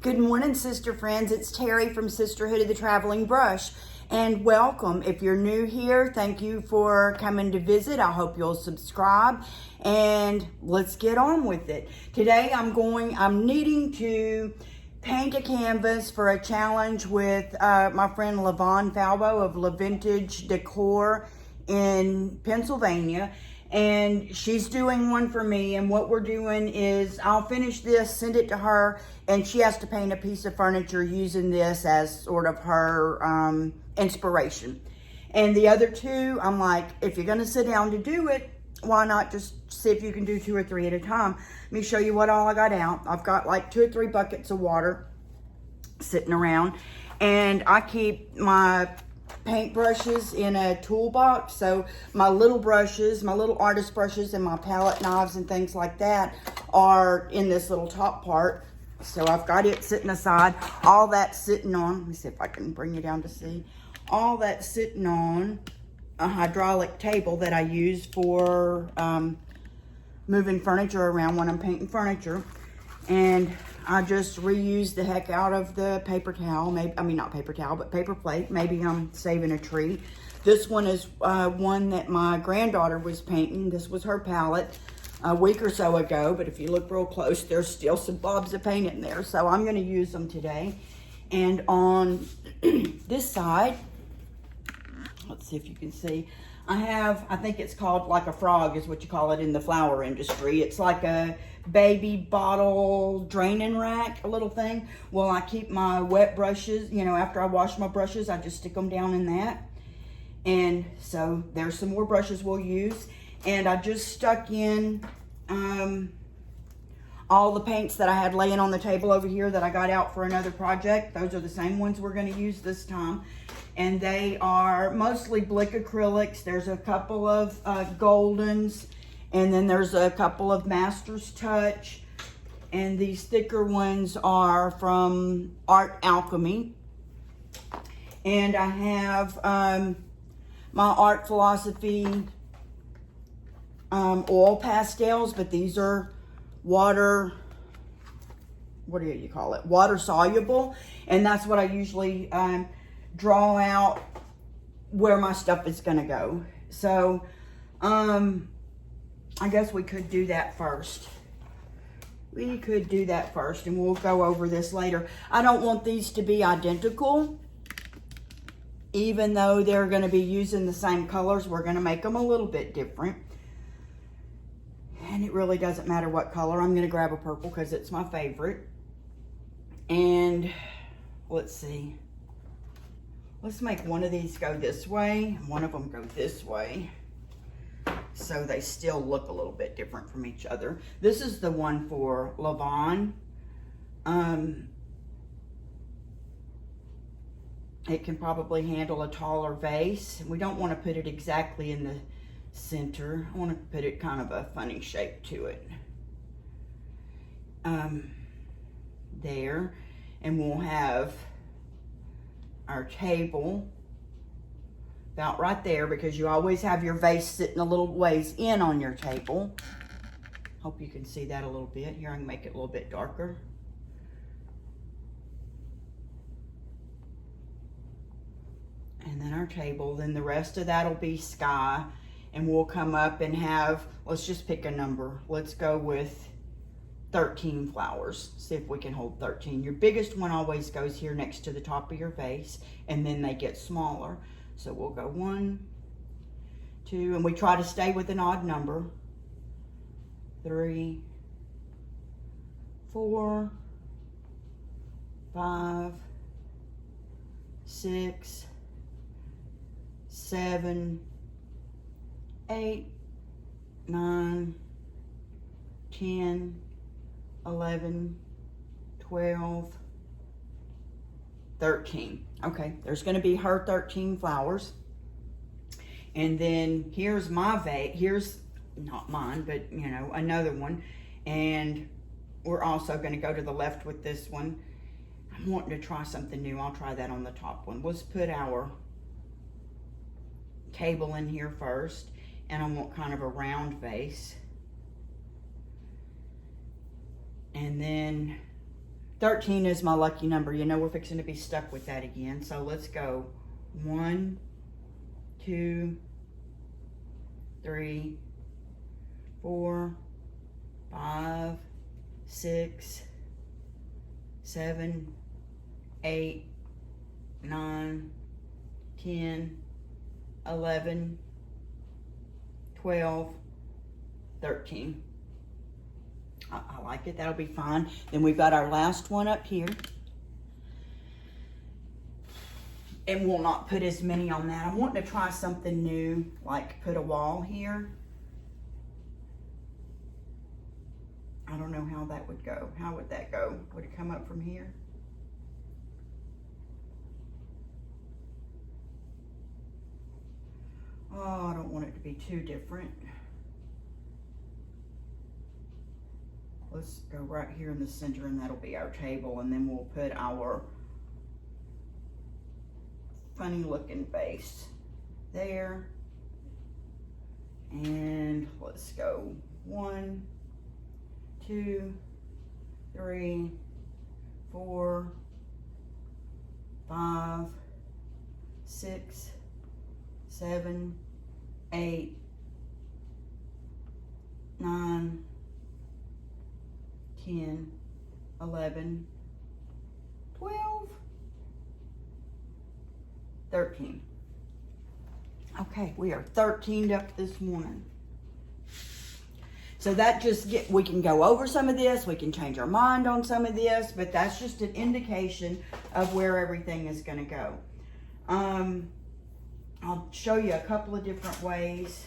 Good morning, sister friends. It's Terry from Sisterhood of the Traveling Brush. And welcome. If you're new here, thank you for coming to visit. I hope you'll subscribe. And let's get on with it. Today I'm needing to paint a canvas for a challenge with my friend Lavon Falbo of La Vintage Decor in Pennsylvania. And she's doing one for me, and what we're doing is I'll finish this, send it to her, and she has to paint a piece of furniture using this as sort of her inspiration. And the other two, I'm like, if you're gonna sit down to do it, why not just see if you can do 2 or 3 at a time. Let me show you what all I got out. I've got like 2 or 3 buckets of water sitting around, and I keep my paint brushes in a toolbox. So my little brushes, my little artist brushes, and my palette knives and things like that are in this little top part. So I've got it sitting aside. All that's sitting on, let me see if I can bring you down to see. All that's sitting on a hydraulic table that I use for moving furniture around when I'm painting furniture. And I just reuse the heck out of the paper towel. Not paper towel, but paper plate. Maybe I'm saving a tree. This one is one that my granddaughter was painting. This was her palette a week or so ago, but if you look real close, there's still some blobs of paint in there. So I'm gonna use them today. And on this side, let's see if you can see, I think it's called like a frog is what you call it in the flower industry. It's like a baby bottle draining rack, a little thing. Well, I keep my wet brushes, after I wash my brushes, I just stick them down in that. And so there's some more brushes we'll use. And I just stuck in all the paints that I had laying on the table over here that I got out for another project. Those are the same ones we're going to use this time. And they are mostly Blick acrylics. There's a couple of Goldens, and then there's a couple of Master's Touch. And these thicker ones are from Art Alchemy. And I have my Art Philosophy oil pastels, but these are water soluble. And that's what I usually draw out where my stuff is gonna go. So I guess we could do that first. And we'll go over this later. I don't want these to be identical. Even though they're gonna be using the same colors, we're gonna make them a little bit different. And it really doesn't matter what color. I'm gonna grab a purple because it's my favorite. And let's see. Let's make one of these go this way, and one of them go this way, so they still look a little bit different from each other. This is the one for Lavon. It can probably handle a taller vase. We don't want to put it exactly in the center. I want to put it kind of a funny shape to it. There. And we'll have our table about right there, because you always have your vase sitting a little ways in on your table. Hope you can see that a little bit. Here, I can make it a little bit darker. And then our table, then the rest of that'll be sky, and we'll come up and have, let's just pick a number. Let's go with 13 flowers. See if we can hold 13. Your biggest one always goes here next to the top of your vase, and then they get smaller. So we'll go 1, 2, and we try to stay with an odd number. 3, 4, 5, 6, 7, 8, 9, 10, 11, 12, 13. Okay, there's going to be her 13 flowers. And then here's my vase. Here's not mine, but another one. And we're also going to go to the left with this one. I'm wanting to try something new. I'll try that on the top one. Let's put our table in here first. And I want kind of a round vase. And then 13 is my lucky number. You know we're fixing to be stuck with that again. So let's go. 1, 2, 3, 4, 5, 6, 7, 8, 9, 10, 11, 12, 13. I like it. That'll be fine. Then we've got our last one up here. And we'll not put as many on that. I'm wanting to try something new, like put a wall here. I don't know how that would go. How would that go? Would it come up from here? Oh, I don't want it to be too different. Let's go right here in the center, and that'll be our table, and then we'll put our funny looking vase there. And let's go 1, 2, 3, 4, 5, 6, 7, 8, 9, 10, 11, 12, 13. Okay, we are 13'd up this morning. So that just we can go over some of this, we can change our mind on some of this, but that's just an indication of where everything is going to go. I'll show you a couple of different ways.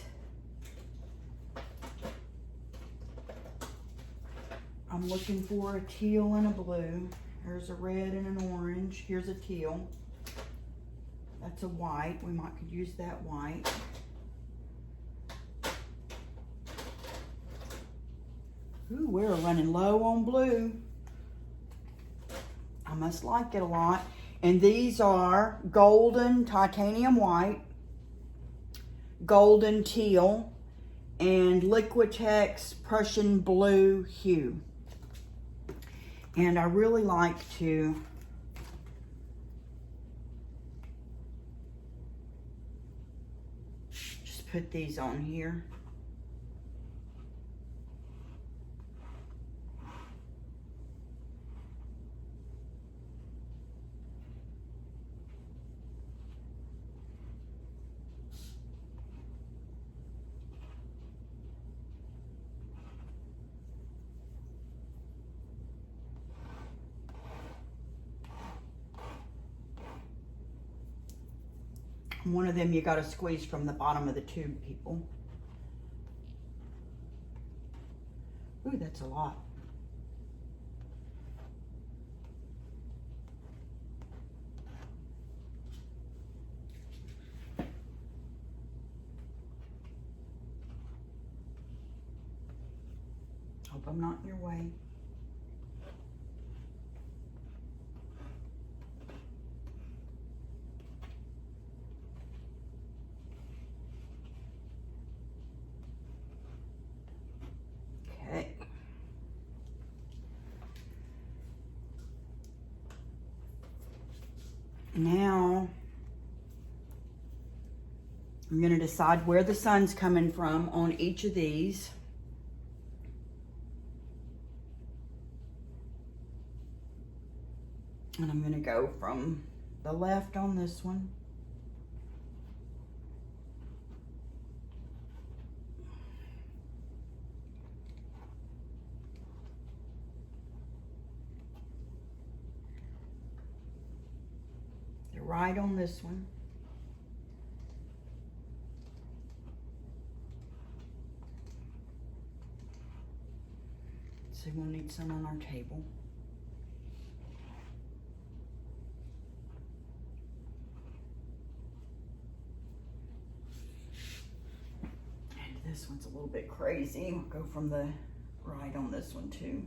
I'm looking for a teal and a blue. There's a red and an orange. Here's a teal. That's a white. We could use that white. Ooh, we're running low on blue. I must like it a lot. And these are golden titanium white, golden teal, and Liquitex Prussian blue hue. And I really like to just put these on here. One of them you got to squeeze from the bottom of the tube, people. Ooh, that's a lot. Hope I'm not in your way. Now, I'm going to decide where the sun's coming from on each of these. And I'm going to go from the left on this one. Right on this one. So we'll need some on our table. And this one's a little bit crazy. We'll go from the right on this one too.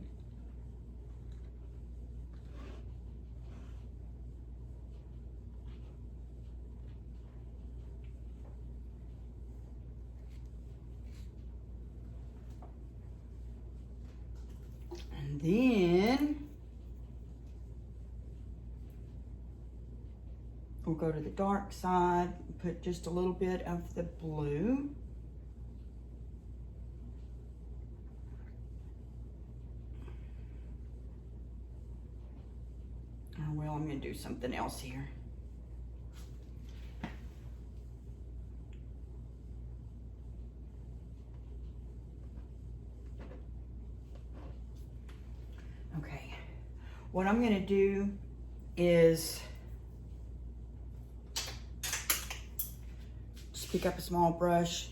Then We'll go to the dark side, put just a little bit of the blue. Oh, well, I'm going to do something else here. Okay, what I'm going to do is just pick up a small brush.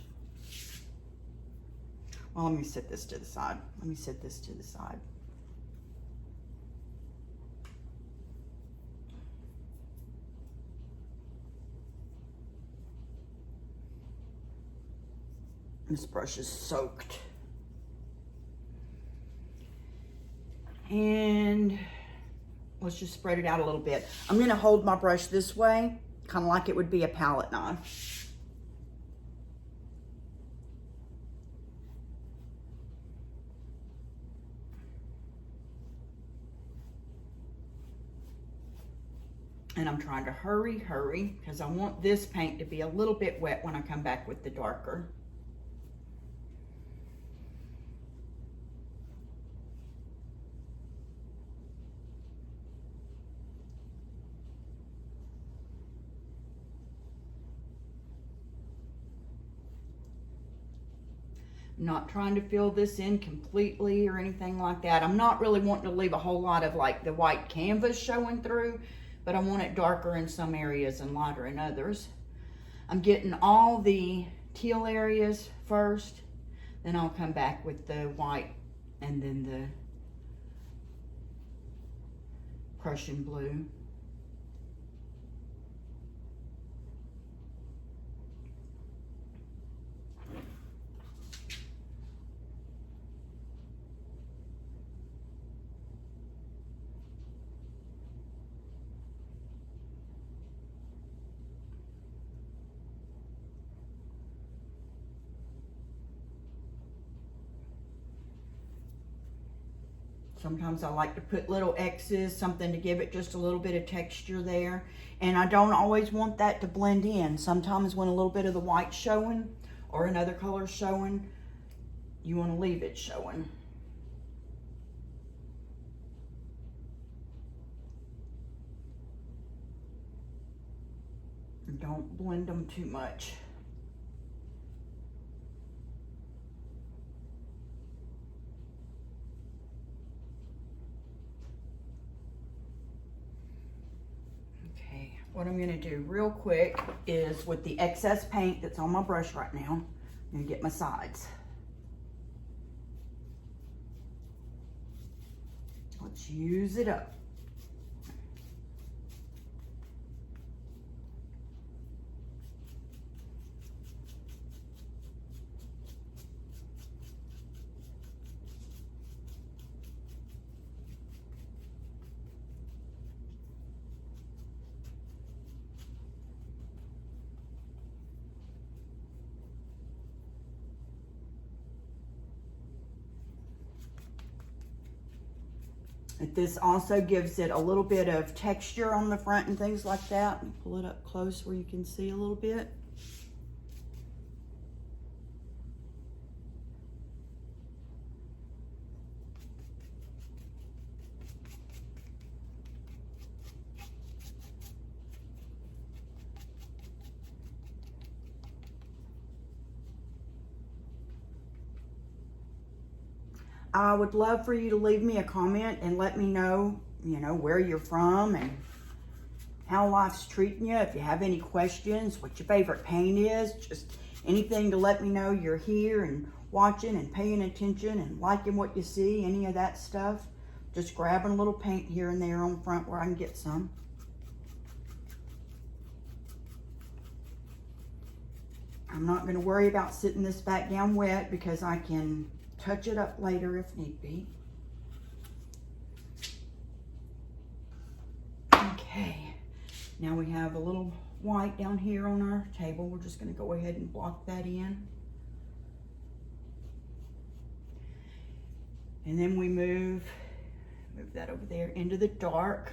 Well, let me set this to the side. Let me set this to the side. This brush is soaked. And let's just spread it out a little bit. I'm going to hold my brush this way, kind of like it would be a palette knife. And I'm trying to hurry, because I want this paint to be a little bit wet when I come back with the darker. I'm not trying to fill this in completely or anything like that. I'm not really wanting to leave a whole lot of like the white canvas showing through, but I want it darker in some areas and lighter in others. I'm getting all the teal areas first, then I'll come back with the white and then the Prussian blue. Sometimes I like to put little X's, something to give it just a little bit of texture there. And I don't always want that to blend in. Sometimes when a little bit of the white showing or another color showing, you want to leave it showing. And don't blend them too much. What I'm going to do real quick is with the excess paint that's on my brush right now, I'm going to get my sides. Let's use it up. This also gives it a little bit of texture on the front and things like that. Let me pull it up close where you can see a little bit. I would love for you to leave me a comment and let me know, where you're from and how life's treating you. If you have any questions, what your favorite paint is, just anything to let me know you're here and watching and paying attention and liking what you see, any of that stuff. Just grabbing a little paint here and there on front where I can get some. I'm not going to worry about sitting this back down wet because I can touch it up later if need be. Okay, now we have a little white down here on our table. We're just going to go ahead and block that in. And then we move that over there into the dark.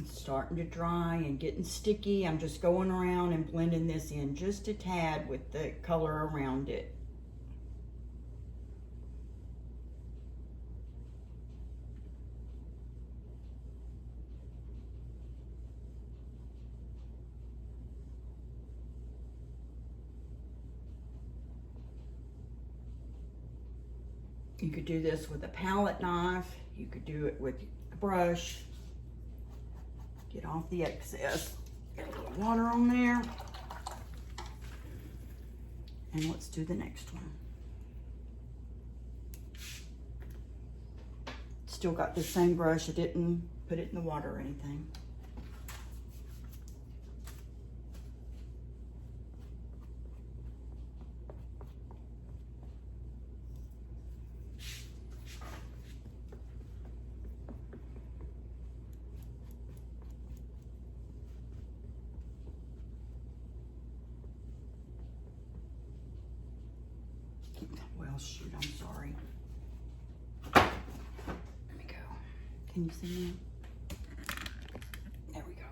It's starting to dry and getting sticky. I'm just going around and blending this in just a tad with the color around it. You could do this with a palette knife. You could do it with a brush. Get off the excess. Get a little water on there. And let's do the next one. Still got the same brush. I didn't put it in the water or anything. Well, shoot, I'm sorry. Let me go. Can you see that? There we go.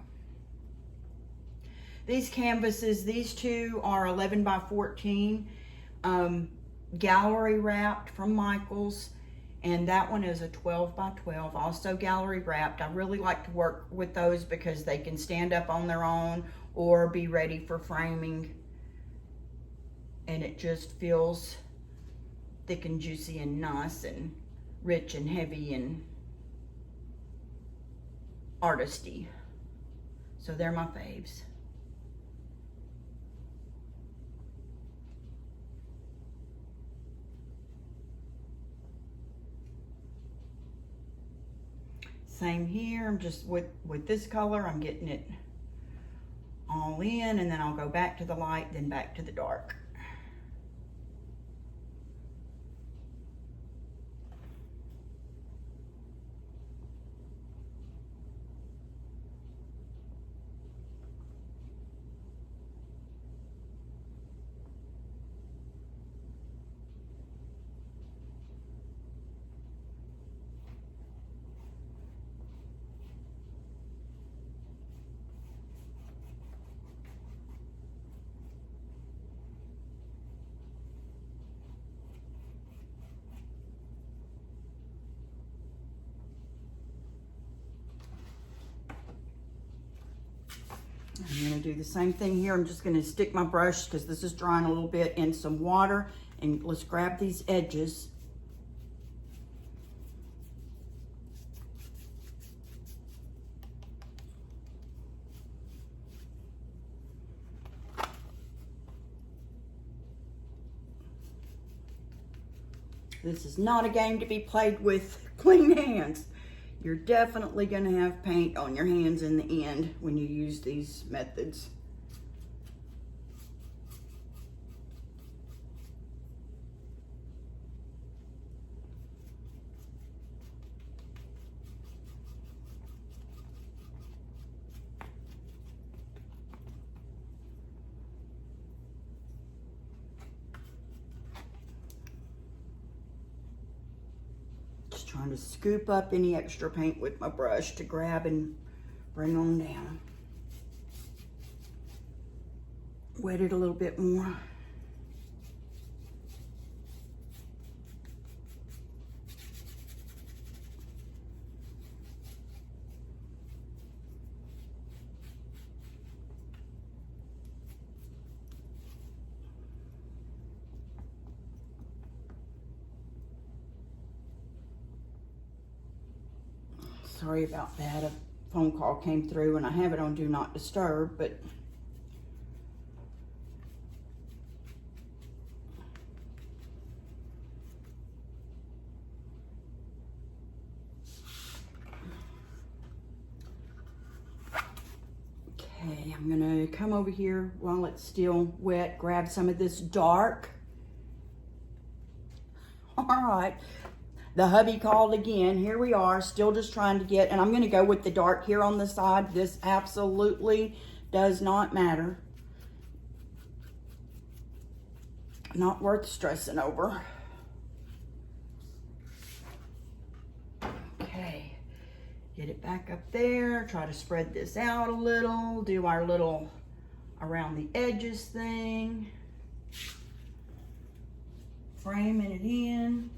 These canvases, these two are 11 by 14, gallery wrapped from Michaels, and that one is a 12 by 12, also gallery wrapped. I really like to work with those because they can stand up on their own or be ready for framing, and it just feels thick and juicy and nice and rich and heavy and artisty. So they're my faves. Same here. I'm just with this color, I'm getting it all in, and then I'll go back to the light, then back to the dark. I'm going to do the same thing here. I'm just going to stick my brush, because this is drying a little bit, in some water, and let's grab these edges. This is not a game to be played with clean hands. You're definitely going to have paint on your hands in the end when you use these methods. Trying to scoop up any extra paint with my brush to grab and bring on down. Wet it a little bit more. Sorry about that. A phone call came through and I have it on Do Not Disturb, but okay, I'm gonna come over here while it's still wet, grab some of this dark. All right. The hubby called again. Here we are, still just trying to get, and I'm going to go with the dark here on the side. This absolutely does not matter. Not worth stressing over. Okay. Get it back up there, try to spread this out a little, do our little around the edges thing. Framing it in.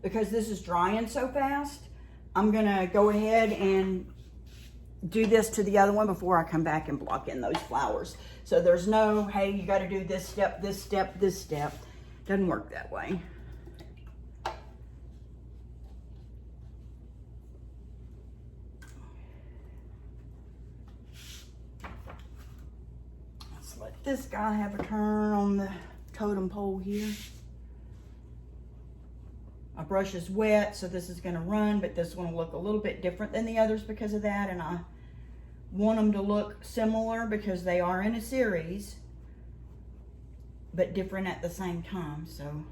Because this is drying so fast, I'm gonna go ahead and do this to the other one before I come back and block in those flowers. So there's no, hey, you gotta do this step, this step, this step. Doesn't work that way. Let's let this guy have a turn on the totem pole here. My brush is wet, so this is going to run, but this one will look a little bit different than the others because of that, and I want them to look similar because they are in a series, but different at the same time, so.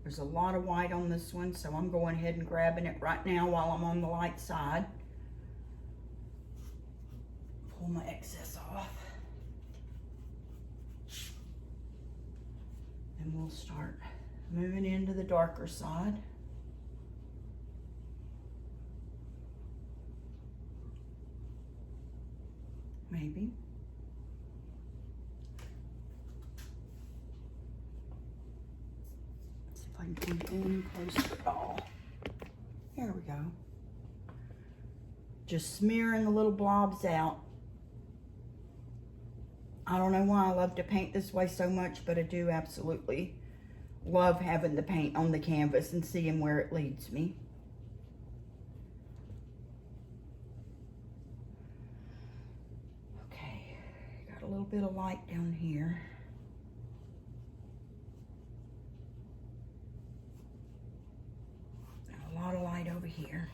There's a lot of white on this one, so I'm going ahead and grabbing it right now while I'm on the light side. Pull my excess off. And we'll start moving into the darker side. Maybe. I can come in close at all. There we go. Just smearing the little blobs out. I don't know why I love to paint this way so much, but I do absolutely love having the paint on the canvas and seeing where it leads me. Okay, got a little bit of light down here. A lot of light over here.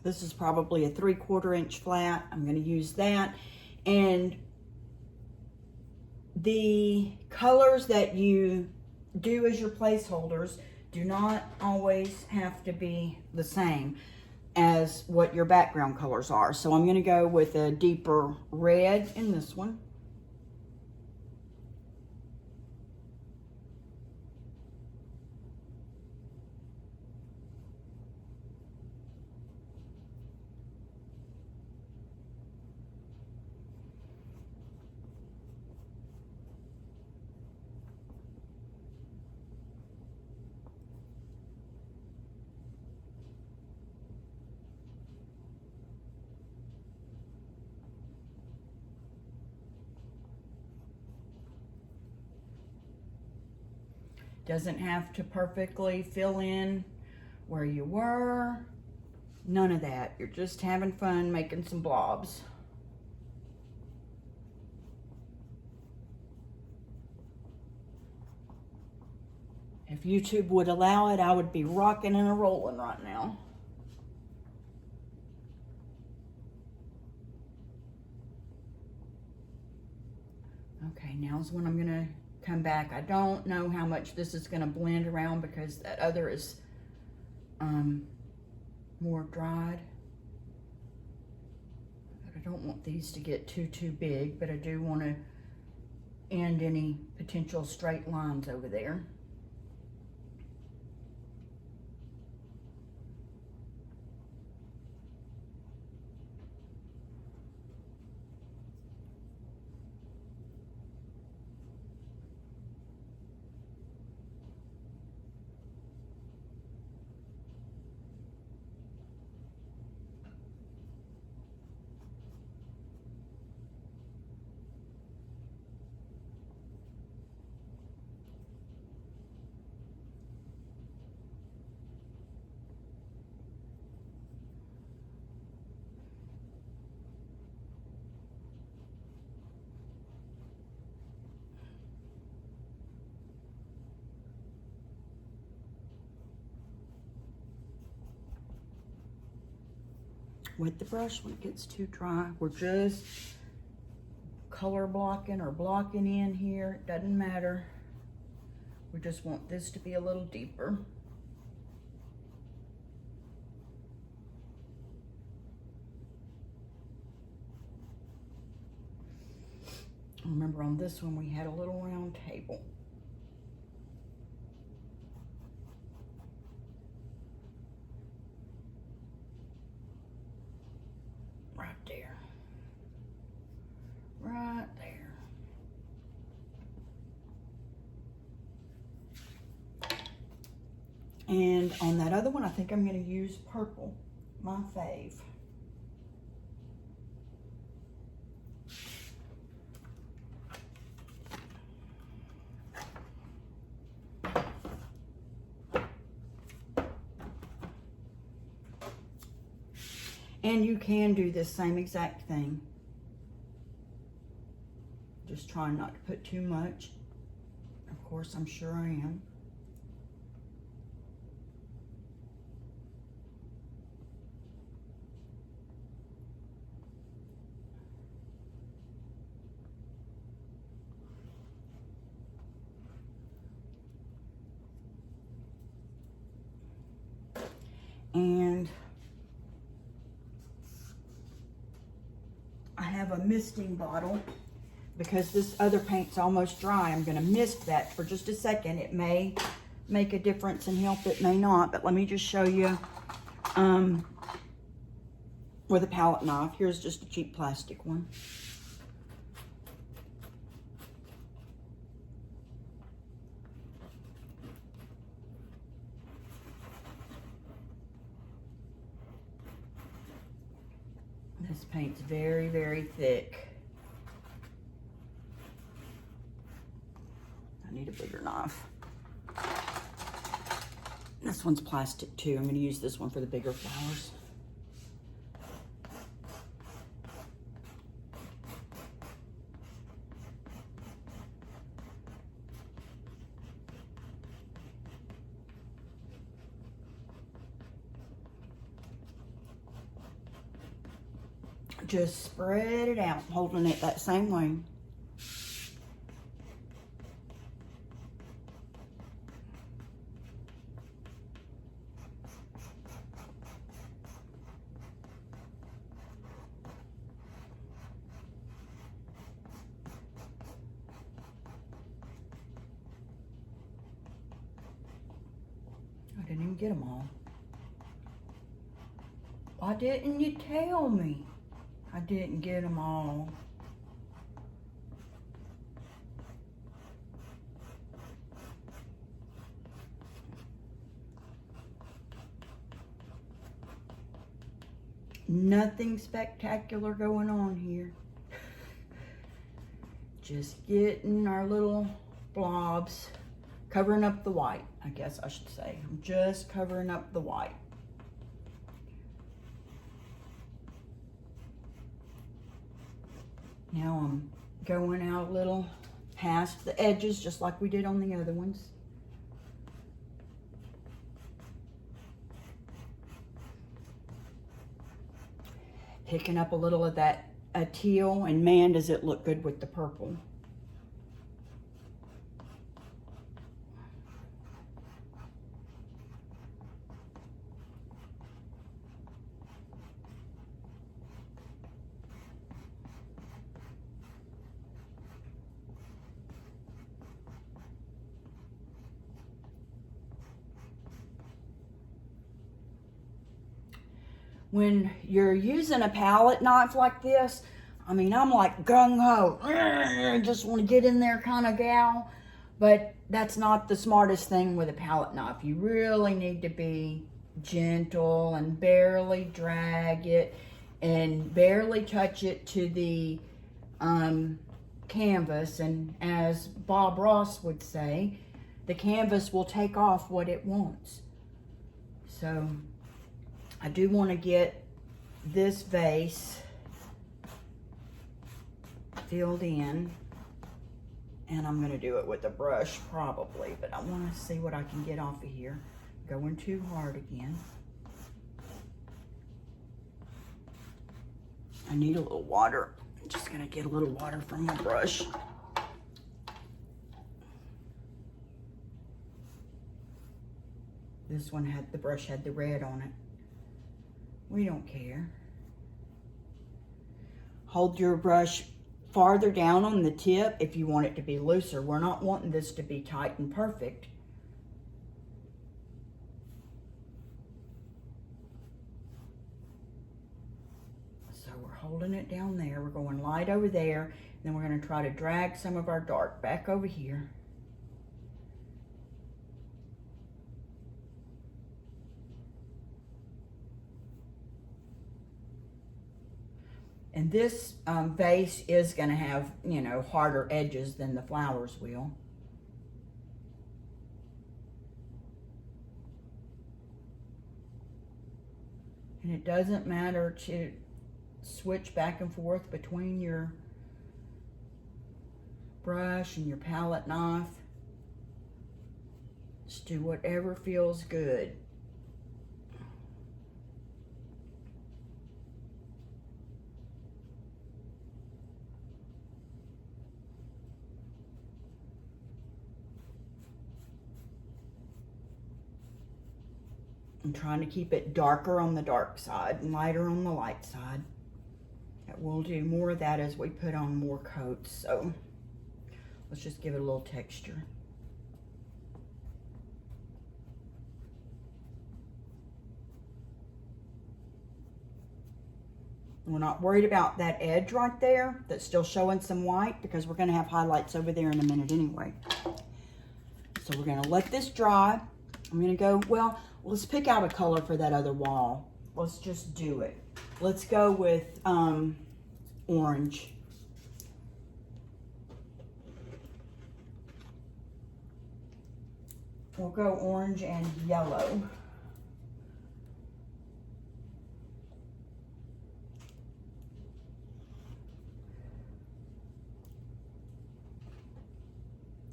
This is probably a 3/4 inch flat. I'm going to use that. And the colors that you do as your placeholders do not always have to be the same as what your background colors are. So I'm going to go with a deeper red in this one. Doesn't have to perfectly fill in where you were. None of that. You're just having fun making some blobs. If YouTube would allow it, I would be rocking and a rolling right now. Okay, now's when I'm gonna come back. I don't know how much this is gonna blend around because that other is more dried. But I don't want these to get too big, but I do want to end any potential straight lines over there. Wet the brush when it gets too dry. We're just color blocking or blocking in here. It doesn't matter. We just want this to be a little deeper. Remember on this one we had a little round table. Right there. Right there. And on that other one, I think I'm going to use purple, my fave. And you can do this same exact thing. Just trying not to put too much. Of course, I'm sure I am. And I have a misting bottle because this other paint's almost dry. I'm going to mist that for just a second. It may make a difference and help, it may not, but let me just show you with a palette knife. Here's just a cheap plastic one. This paint's very, very thick. I need a bigger knife. This one's plastic too. I'm going to use this one for the bigger flowers. Just spread it out, holding it that same way. I didn't even get them all. Why didn't you tell me? I didn't get them all. Nothing spectacular going on here. Just getting our little blobs covering up the white, I guess I should say. I'm just covering up the white. Now I'm going out a little past the edges, just like we did on the other ones. Picking up a little of that teal, and man, does it look good with the purple. When you're using a palette knife like this, I mean, I'm like gung-ho, just want to get in there kind of gal, but that's not the smartest thing with a palette knife. You really need to be gentle and barely drag it and barely touch it to the canvas. And as Bob Ross would say, the canvas will take off what it wants. So I do want to get this vase filled in, and I'm going to do it with a brush probably, but I want to see what I can get off of here. Going too hard again. I need a little water. I'm just going to get a little water from my brush. This one had, the brush had the red on it. We don't care. Hold your brush farther down on the tip if you want it to be looser. We're not wanting this to be tight and perfect. So we're holding it down there. We're going light over there. And then we're going to try to drag some of our dark back over here. And this vase is going to have, you know, harder edges than the flowers will. And it doesn't matter to switch back and forth between your brush and your palette knife. Just do whatever feels good. I'm trying to keep it darker on the dark side and lighter on the light side. And we'll do more of that as we put on more coats. So let's just give it a little texture. We're not worried about that edge right there that's still showing some white, because we're going to have highlights over there in a minute anyway. So we're going to let this dry. I'm going to go, well, let's pick out a color for that other wall. Let's just do it. Let's go with orange. We'll go orange and yellow.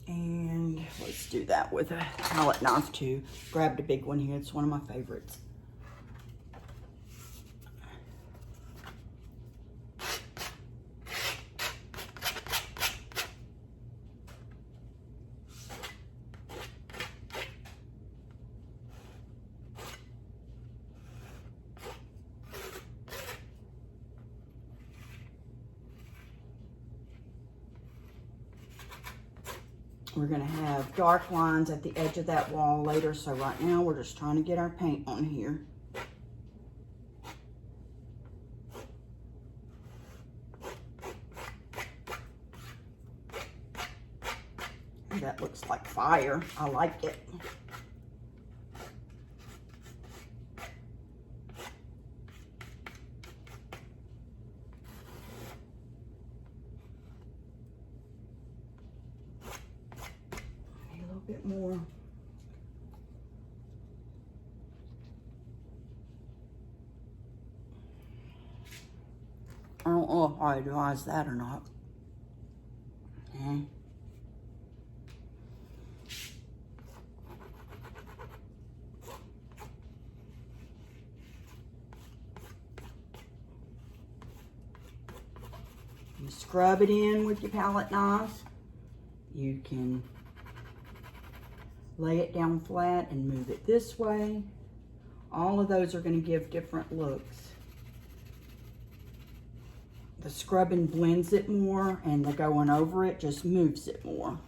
And let's do that with a palette knife too. Grabbed a big one here. It's one of my favorites. We're going to have dark lines at the edge of that wall later, so right now we're just trying to get our paint on here. That looks like fire. I like it. bit more. I don't know if I advise that or not. Okay. You scrub it in with your palette knives. You can lay it down flat and move it this way. All of those are going to give different looks. The scrubbing blends it more, and the going over it just moves it more.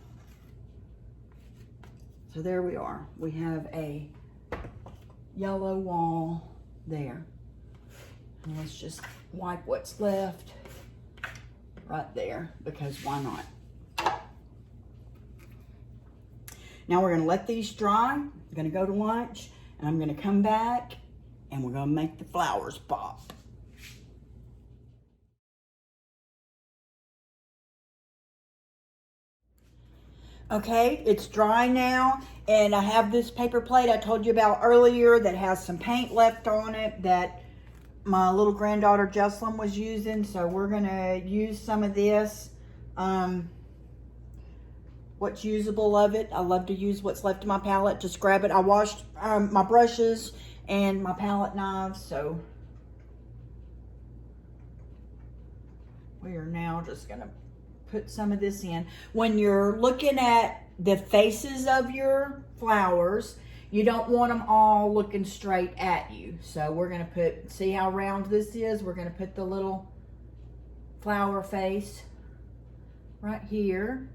So there we are. We have a yellow wall there. And let's just wipe what's left right there, because why not? Now we're going to let these dry. I'm going to go to lunch, and I'm going to come back, and we're going to make the flowers pop. Okay, it's dry now, and I have this paper plate I told you about earlier that has some paint left on it that my little granddaughter Jessalyn was using, so we're gonna use some of this. What's usable of it, I love to use what's left of my palette. Just grab it. I washed my brushes and my palette knives, so we are now just gonna put some of this in. When you're looking at the faces of your flowers, you don't want them all looking straight at you. So we're gonna put, see how round this is? We're gonna put the little flower face right here.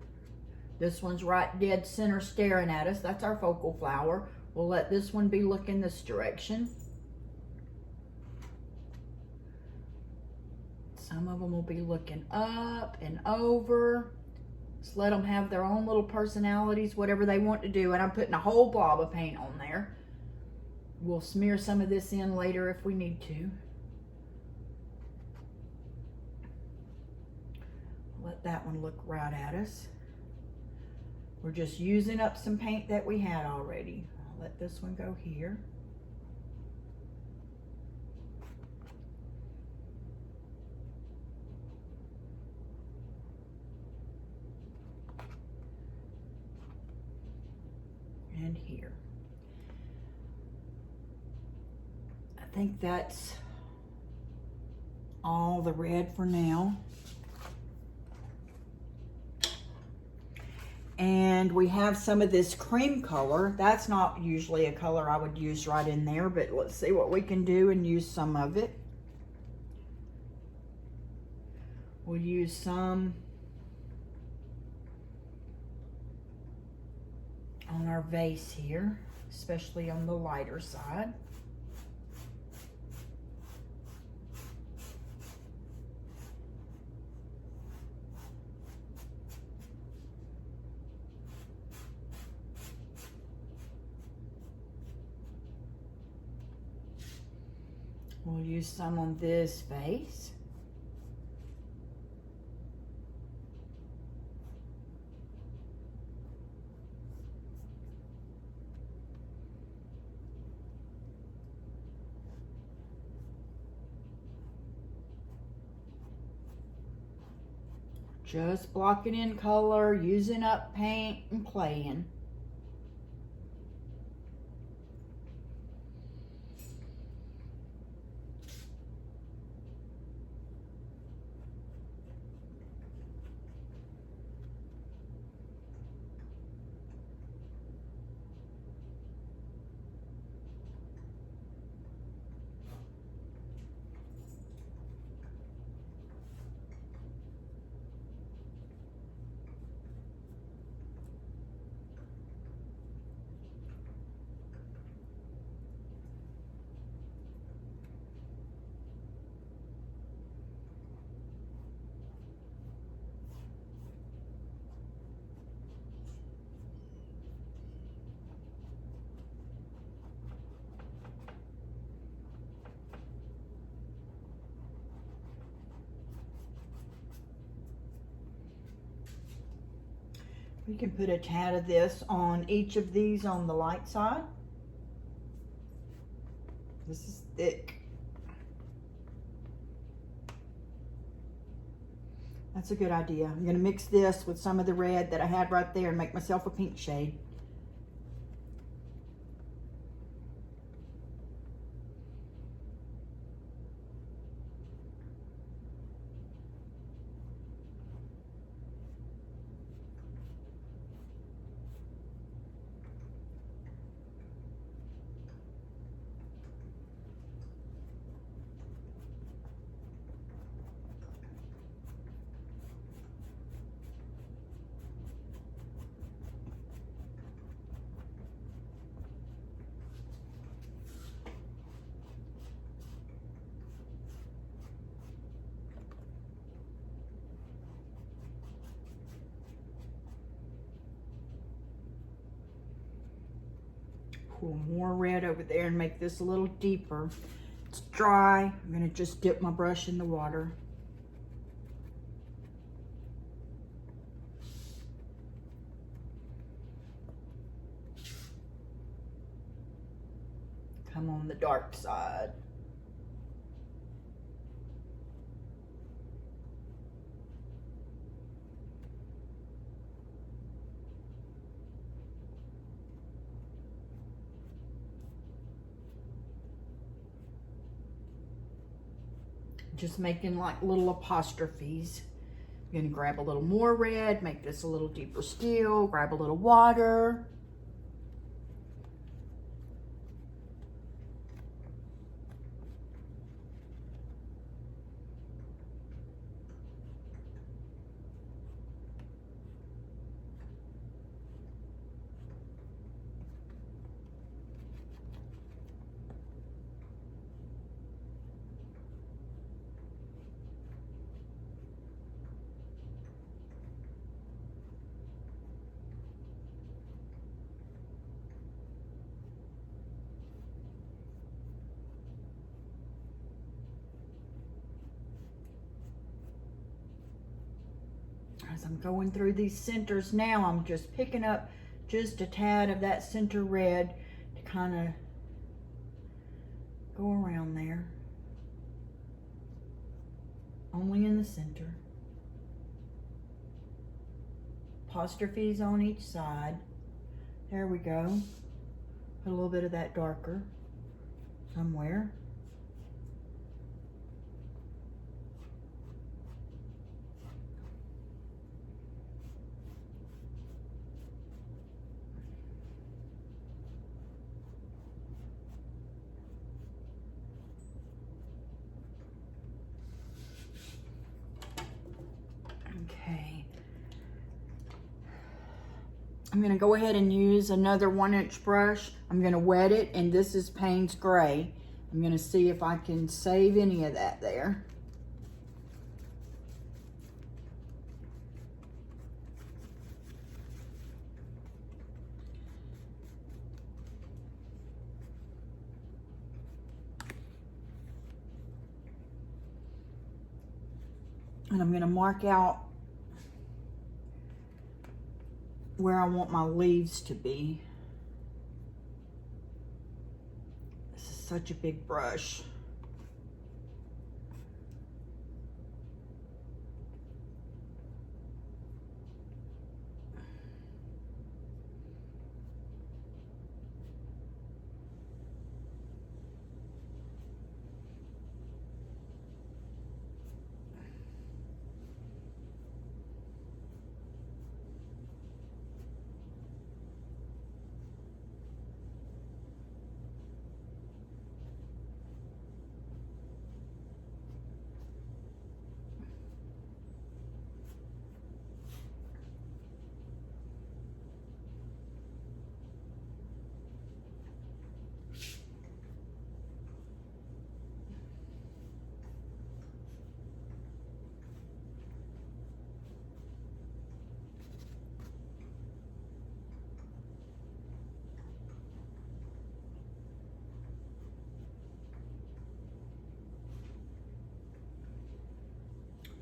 This one's right dead center staring at us. That's our focal flower. We'll let this one be looking this direction. Some of them will be looking up and over. Just let them have their own little personalities, whatever they want to do. And I'm putting a whole blob of paint on there. We'll smear some of this in later if we need to. Let that one look right at us. We're just using up some paint that we had already. I'll let this one go here. And here. I think that's all the red for now. And we have some of this cream color. That's not usually a color I would use right in there, but let's see what we can do and use some of it. We'll use some on our vase here, especially on the lighter side. We'll use some on this vase. Just blocking in color, using up paint and playing. We can put a tad of this on each of these on the light side. This is thick. That's a good idea. I'm going to mix this with some of the red that I had right there and make myself a pink shade. Pour more red over there and make this a little deeper. It's dry. I'm going to just dip my brush in the water. Come on the dark side. Just making like little apostrophes. I'm gonna grab a little more red, make this a little deeper still, grab a little water. As I'm going through these centers now, I'm just picking up just a tad of that center red to kind of go around there. Only in the center. Apostrophes on each side. There we go. Put a little bit of that darker somewhere. Okay. I'm going to go ahead and use another 1-inch brush. I'm going to wet it, and this is Payne's Gray. I'm going to see if I can save any of that there. And I'm going to mark out where I want my leaves to be. This is such a big brush.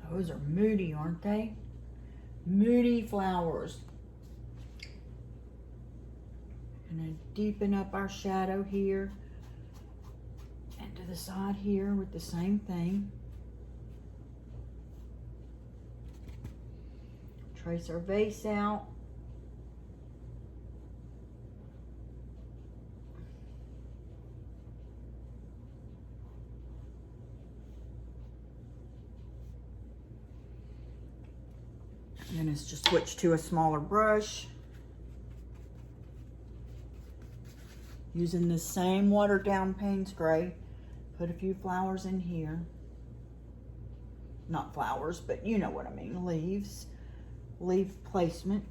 Those are moody, aren't they? Moody flowers. Gonna deepen up our shadow here and to the side here with the same thing. Trace our vase out. And then it's just switch to a smaller brush. Using the same watered down Payne's Gray. Put a few flowers in here. Not flowers, but you know what I mean, leaves. Leaf placement.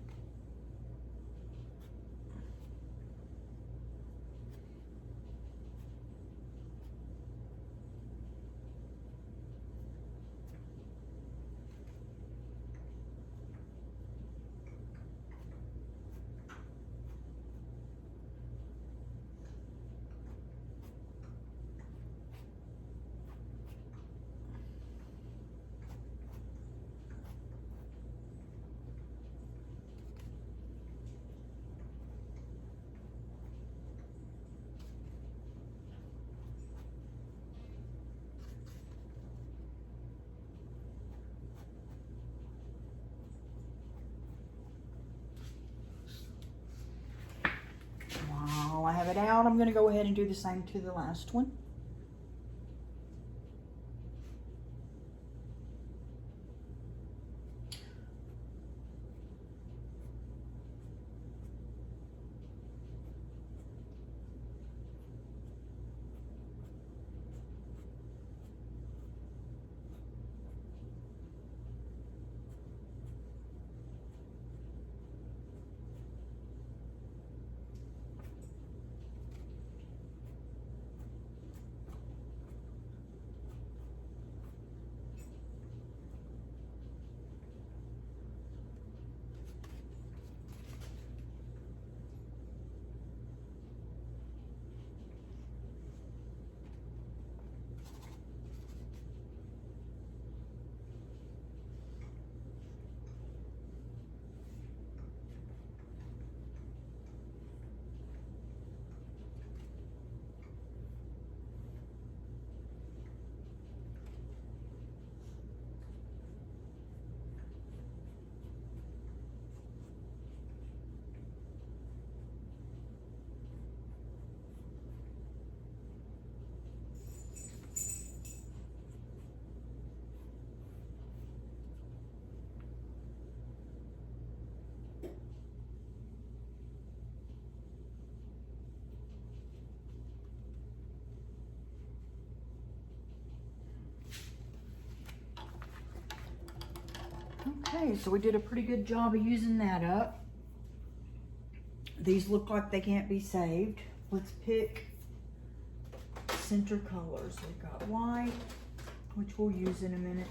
While I have it out, I'm going to go ahead and do the same to the last one. Okay, so we did a pretty good job of using that up. These look like they can't be saved. Let's pick center colors. We've got white, which we'll use in a minute.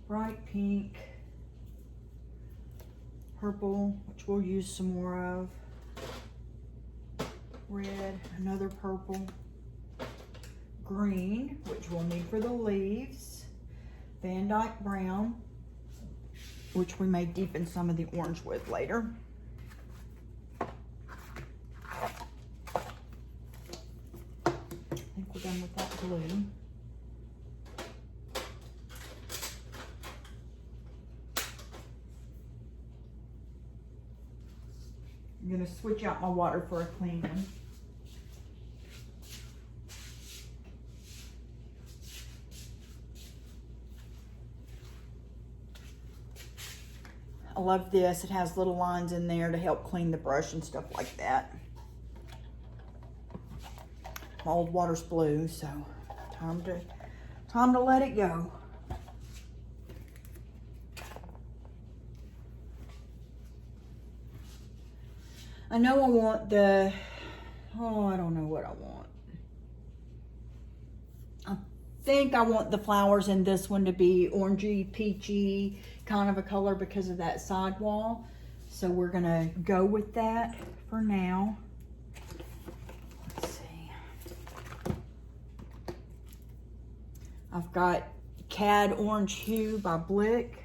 Bright pink. Purple, which we'll use some more of. Red, another purple. Green, which we'll need for the leaves. Van Dyke brown, which we may deepen some of the orange with later. I think we're done with that blue. I'm going to switch out my water for a clean one. I love this. It has little lines in there to help clean the brush and stuff like that. My old water's blue, so time to let it go. I know I want the, I don't know what I want. I think I want the flowers in this one to be orangey, peachy kind of a color because of that sidewall. So we're gonna go with that for now. Let's see. I've got Cad Orange Hue by Blick.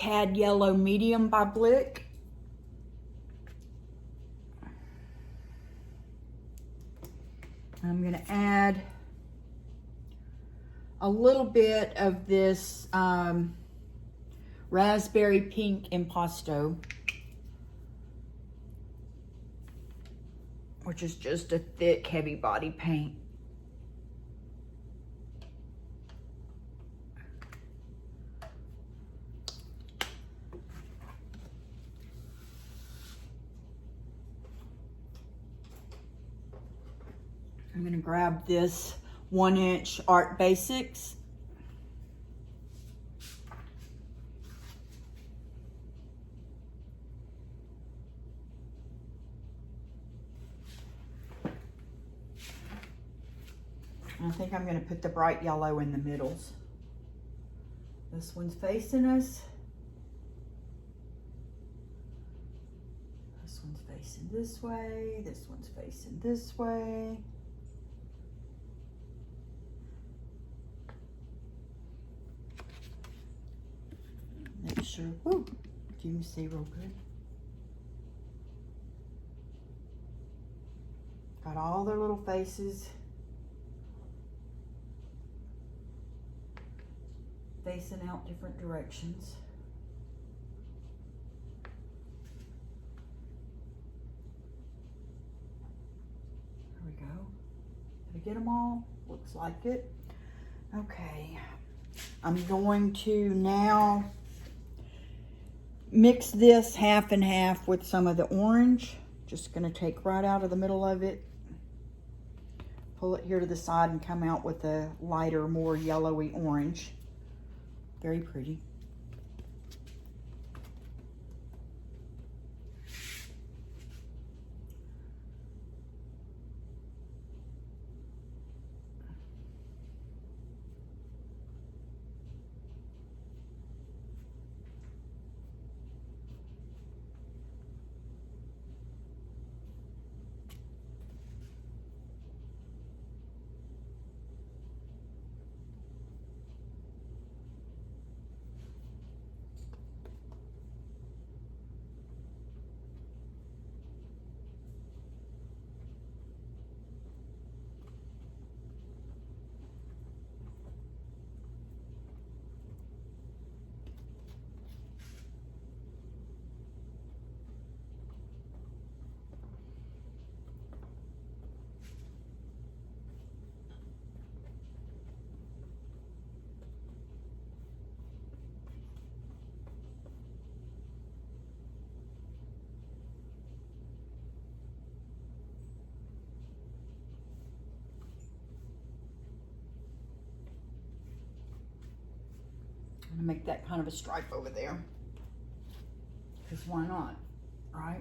Cad Yellow Medium by Blick. I'm going to add a little bit of this Raspberry Pink Impasto, which is just a thick, heavy body paint. I'm going to grab this 1-inch Art Basics. I think I'm going to put the bright yellow in the middles. This one's facing us. This one's facing this way. This one's facing this way. Make sure, whoo, you can see real good. Got all their little faces facing out different directions. There we go. Did I get them all? Looks like it. Okay. I'm going to now mix this half and half with some of the orange. Just going to take right out of the middle of it, pull it here to the side, and come out with a lighter, more yellowy orange. Very pretty. I'm gonna make that kind of a stripe over there, because why not, right?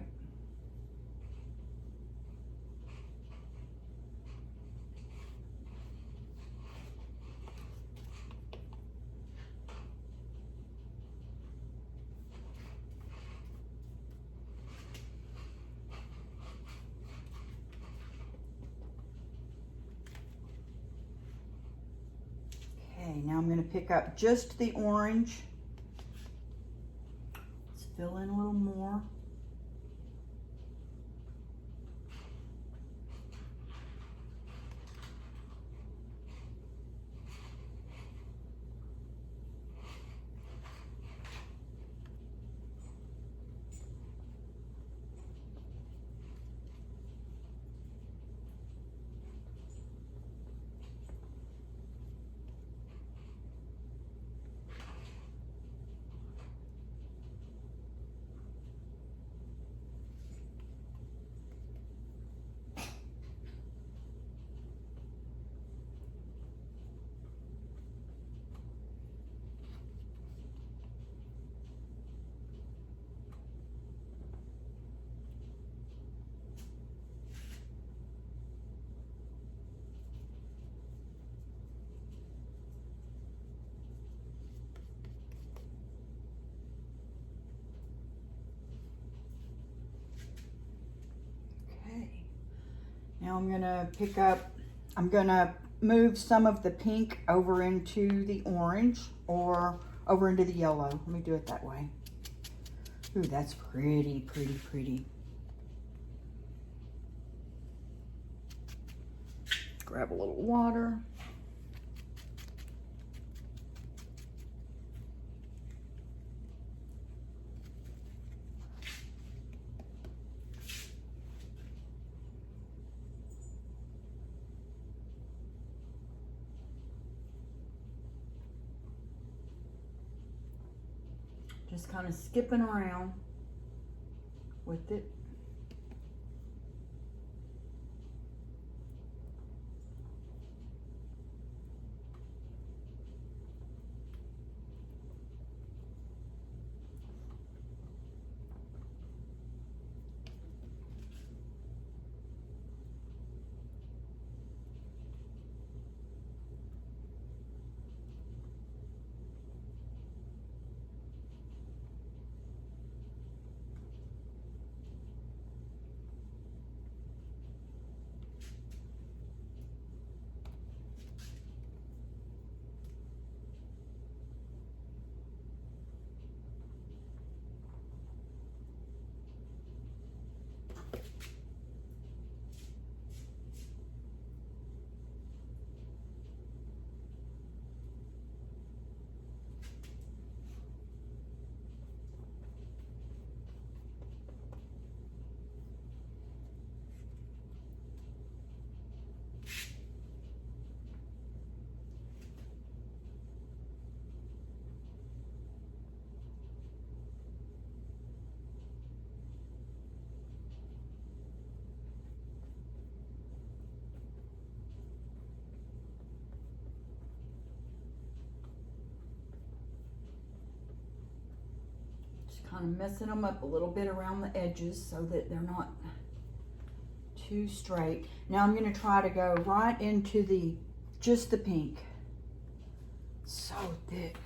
Okay, now I'm going to pick up just the orange. Let's fill in a little more. Now I'm gonna move some of the pink over into the orange or over into the yellow. Let me do it that way. Ooh, that's pretty, pretty, pretty. Grab a little water. Just kind of skipping around with it. Kind of messing them up a little bit around the edges so that they're not too straight. Now I'm going to try to go right into just the pink. So thick.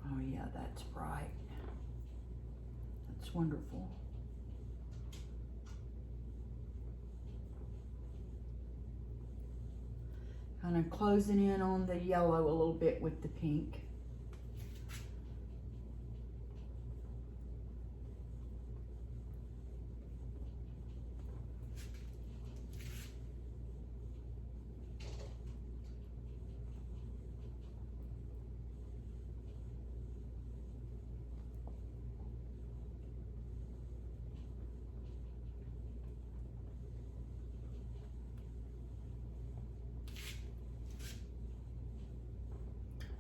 Oh yeah, that's bright. That's wonderful. Kind of closing in on the yellow a little bit with the pink.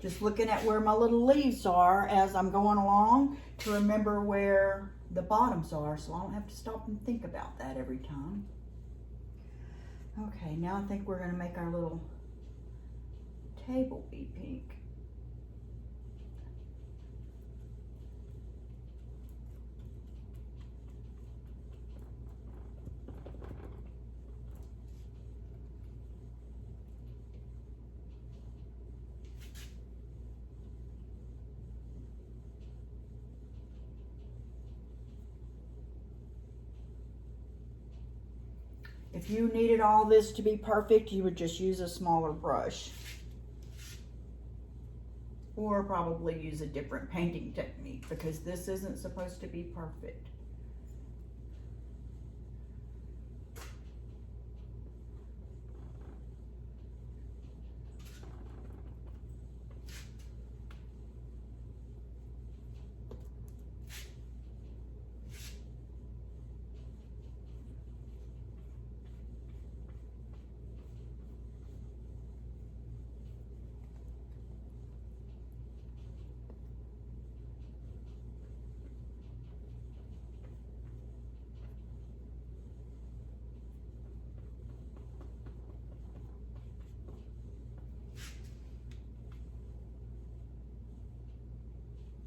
Just looking at where my little leaves are as I'm going along to remember where the bottoms are, so I don't have to stop and think about that every time. Okay, now I think we're going to make our little table be pink. If you needed all this to be perfect, you would just use a smaller brush. Or probably use a different painting technique because this isn't supposed to be perfect.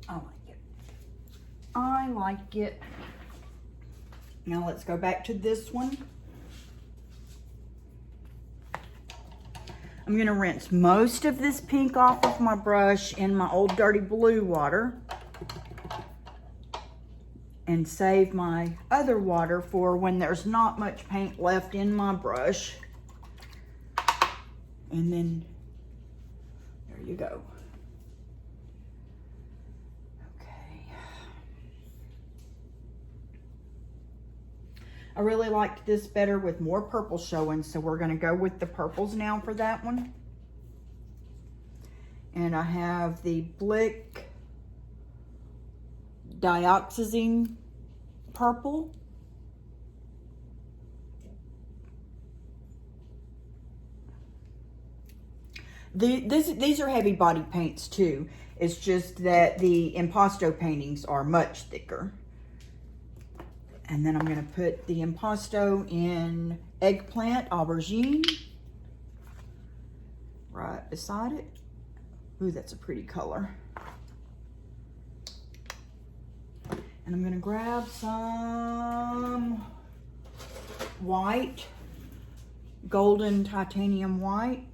I like it. I like it. Now let's go back to this one. I'm going to rinse most of this pink off of my brush in my old dirty blue water. and save my other water for when there's not much paint left in my brush. And then, there you go. Okay. I really liked this better with more purple showing, so we're gonna go with the purples now for that one. And I have the Blick dioxazine purple. These are heavy body paints too. It's just that the impasto paintings are much thicker. And then I'm going to put the impasto in eggplant aubergine right beside it. Ooh, that's a pretty color. And I'm going to grab some white, golden titanium white,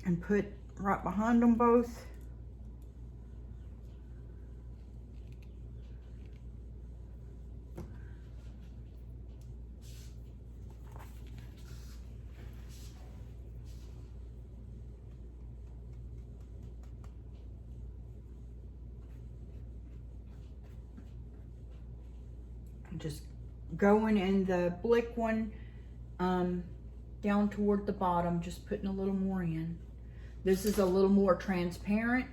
and put right behind them both. I'm just going in the Blick one down toward the bottom, just putting a little more in. This is a little more transparent,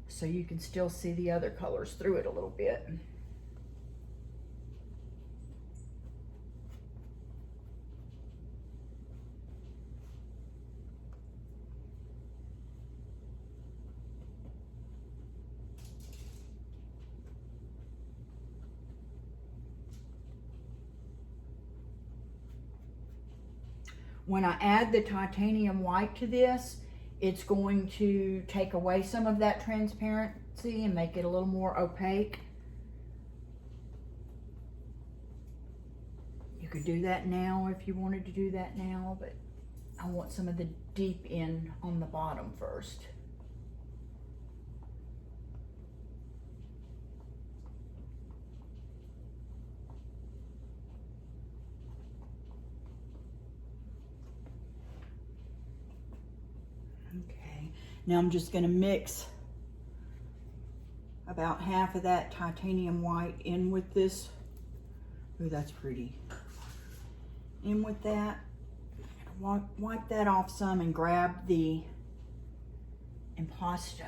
so you can still see the other colors through it a little bit. When I add the titanium white to this, it's going to take away some of that transparency and make it a little more opaque. You could do that now if you wanted to do that now, but I want some of the deep in on the bottom first. Okay, now I'm just going to mix about half of that titanium white in with this. Ooh, that's pretty. In with that. Wipe that off some and grab the impasto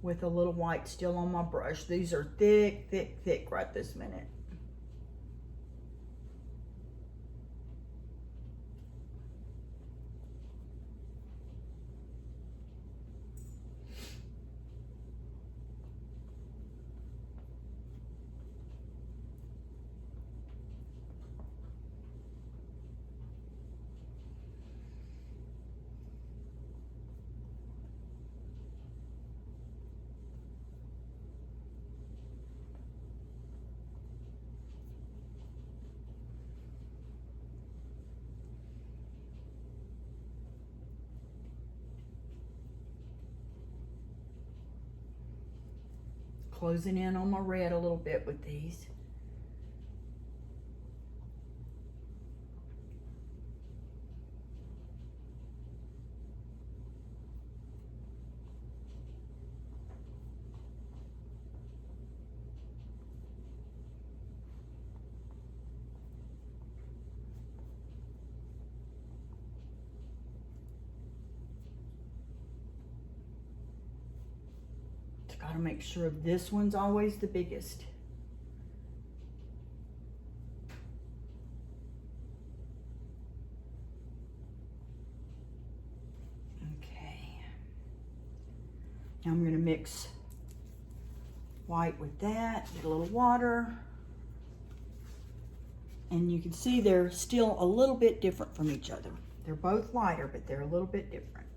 with a little white still on my brush. These are thick, thick, thick right this minute. Closing in on my red a little bit with these. Got to make sure this one's always the biggest. Okay. Now I'm going to mix white with that, get a little water. And you can see they're still a little bit different from each other. They're both lighter, but they're a little bit different.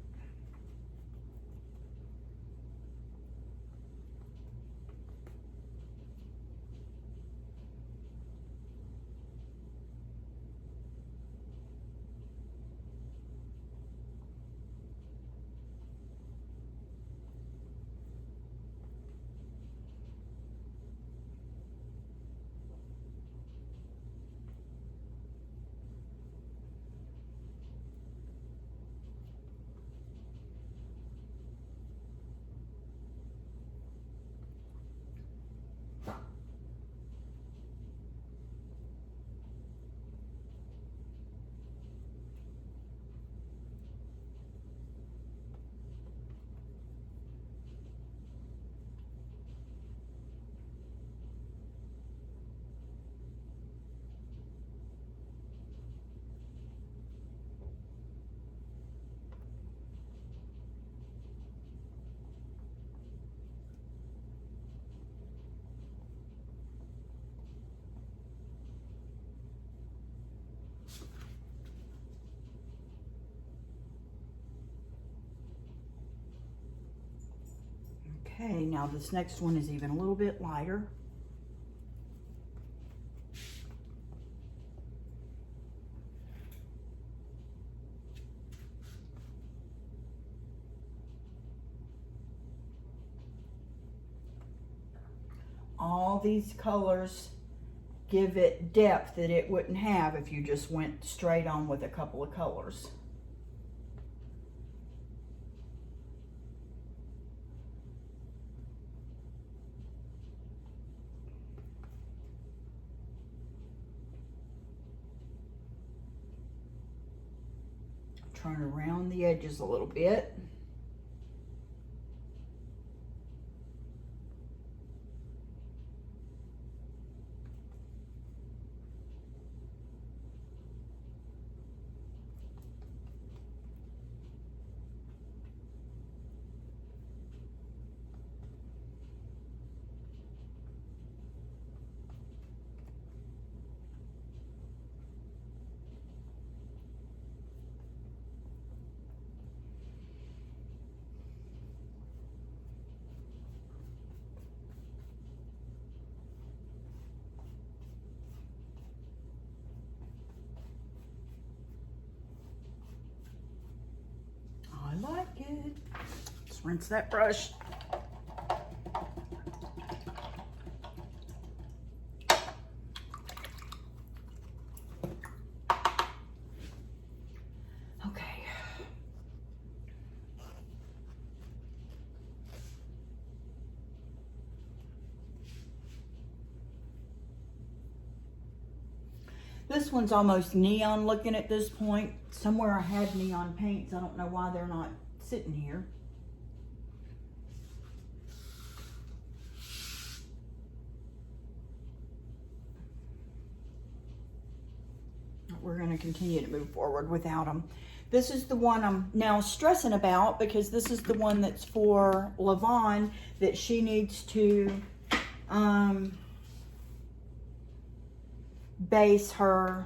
Okay, now this next one is even a little bit lighter. All these colors give it depth that it wouldn't have if you just went straight on with a couple of colors. Turn around the edges a little bit. I like it. Let's rinse that brush. Okay. This one's almost neon looking at this point. Somewhere I had neon paints. I don't know why they're not sitting here. We're going to continue to move forward without them. This is the one I'm now stressing about because this is the one that's for Lavon that she needs to base her,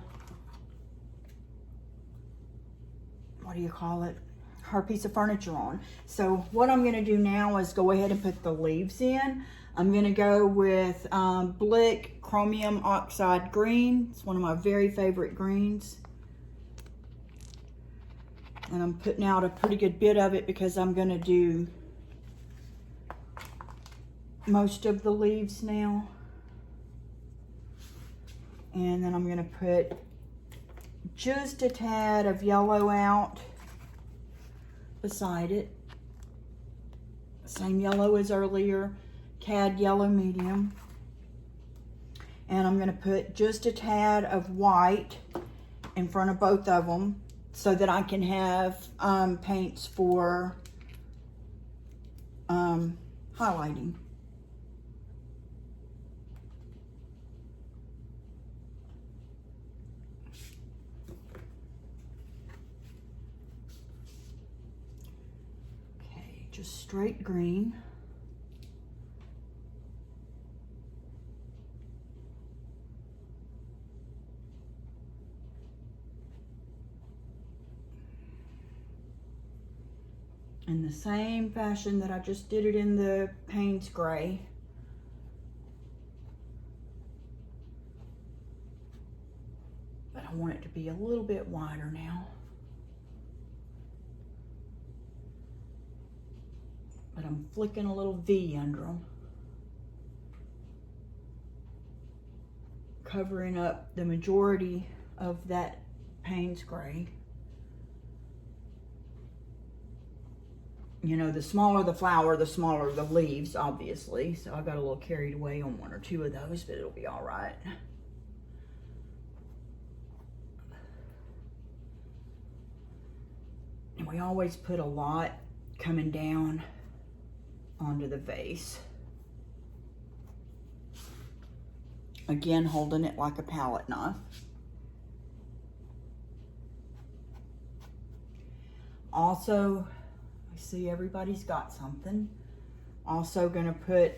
what do you call it, her piece of furniture on. So what I'm going to do now is go ahead and put the leaves in. I'm going to go with Blick Chromium Oxide Green. It's one of my very favorite greens. And I'm putting out a pretty good bit of it because I'm going to do most of the leaves now. And then I'm going to put just a tad of yellow out beside it. Same yellow as earlier, cad yellow medium. And I'm going to put just a tad of white in front of both of them so that I can have paints for highlighting. Just straight green. In the same fashion that I just did it in the Payne's Gray. But I want it to be a little bit wider now. But I'm flicking a little V under them, covering up the majority of that Payne's Gray. You know, the smaller the flower, the smaller the leaves, obviously. So I got a little carried away on one or two of those, but it'll be all right. And we always put a lot coming down onto the vase. Again, holding it like a palette knife. Also, I see everybody's got something. Also gonna put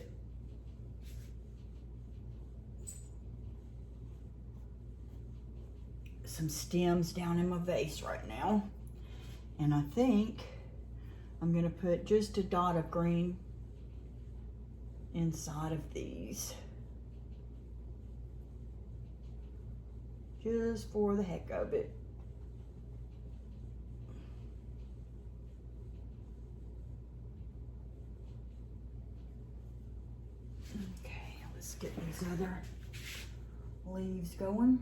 some stems down in my vase right now. And I think I'm gonna put just a dot of green inside of these. Just for the heck of it. Okay, let's get these other leaves going.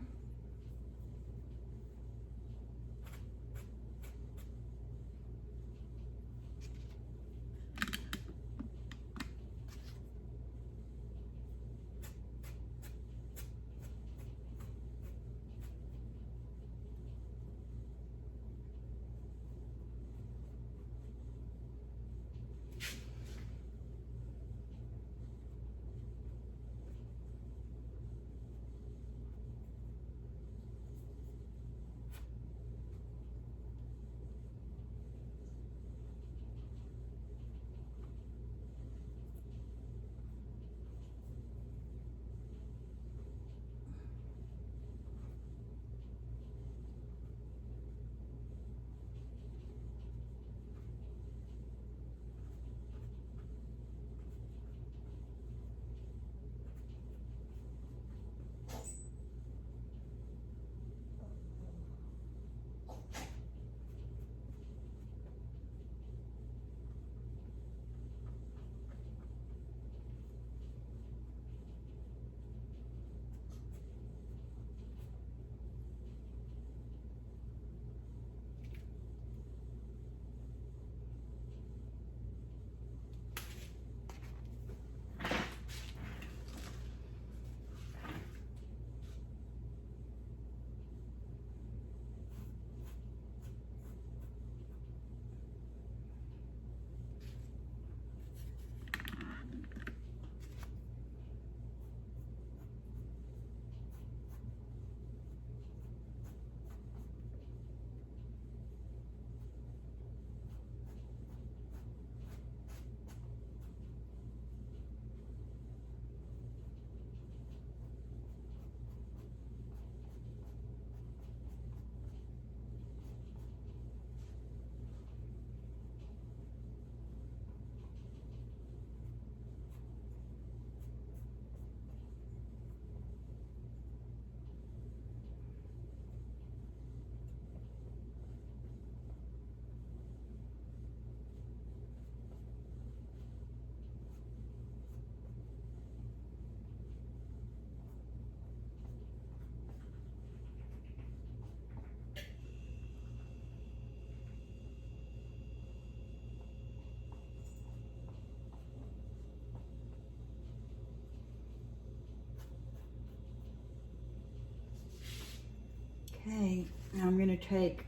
Okay, now I'm going to take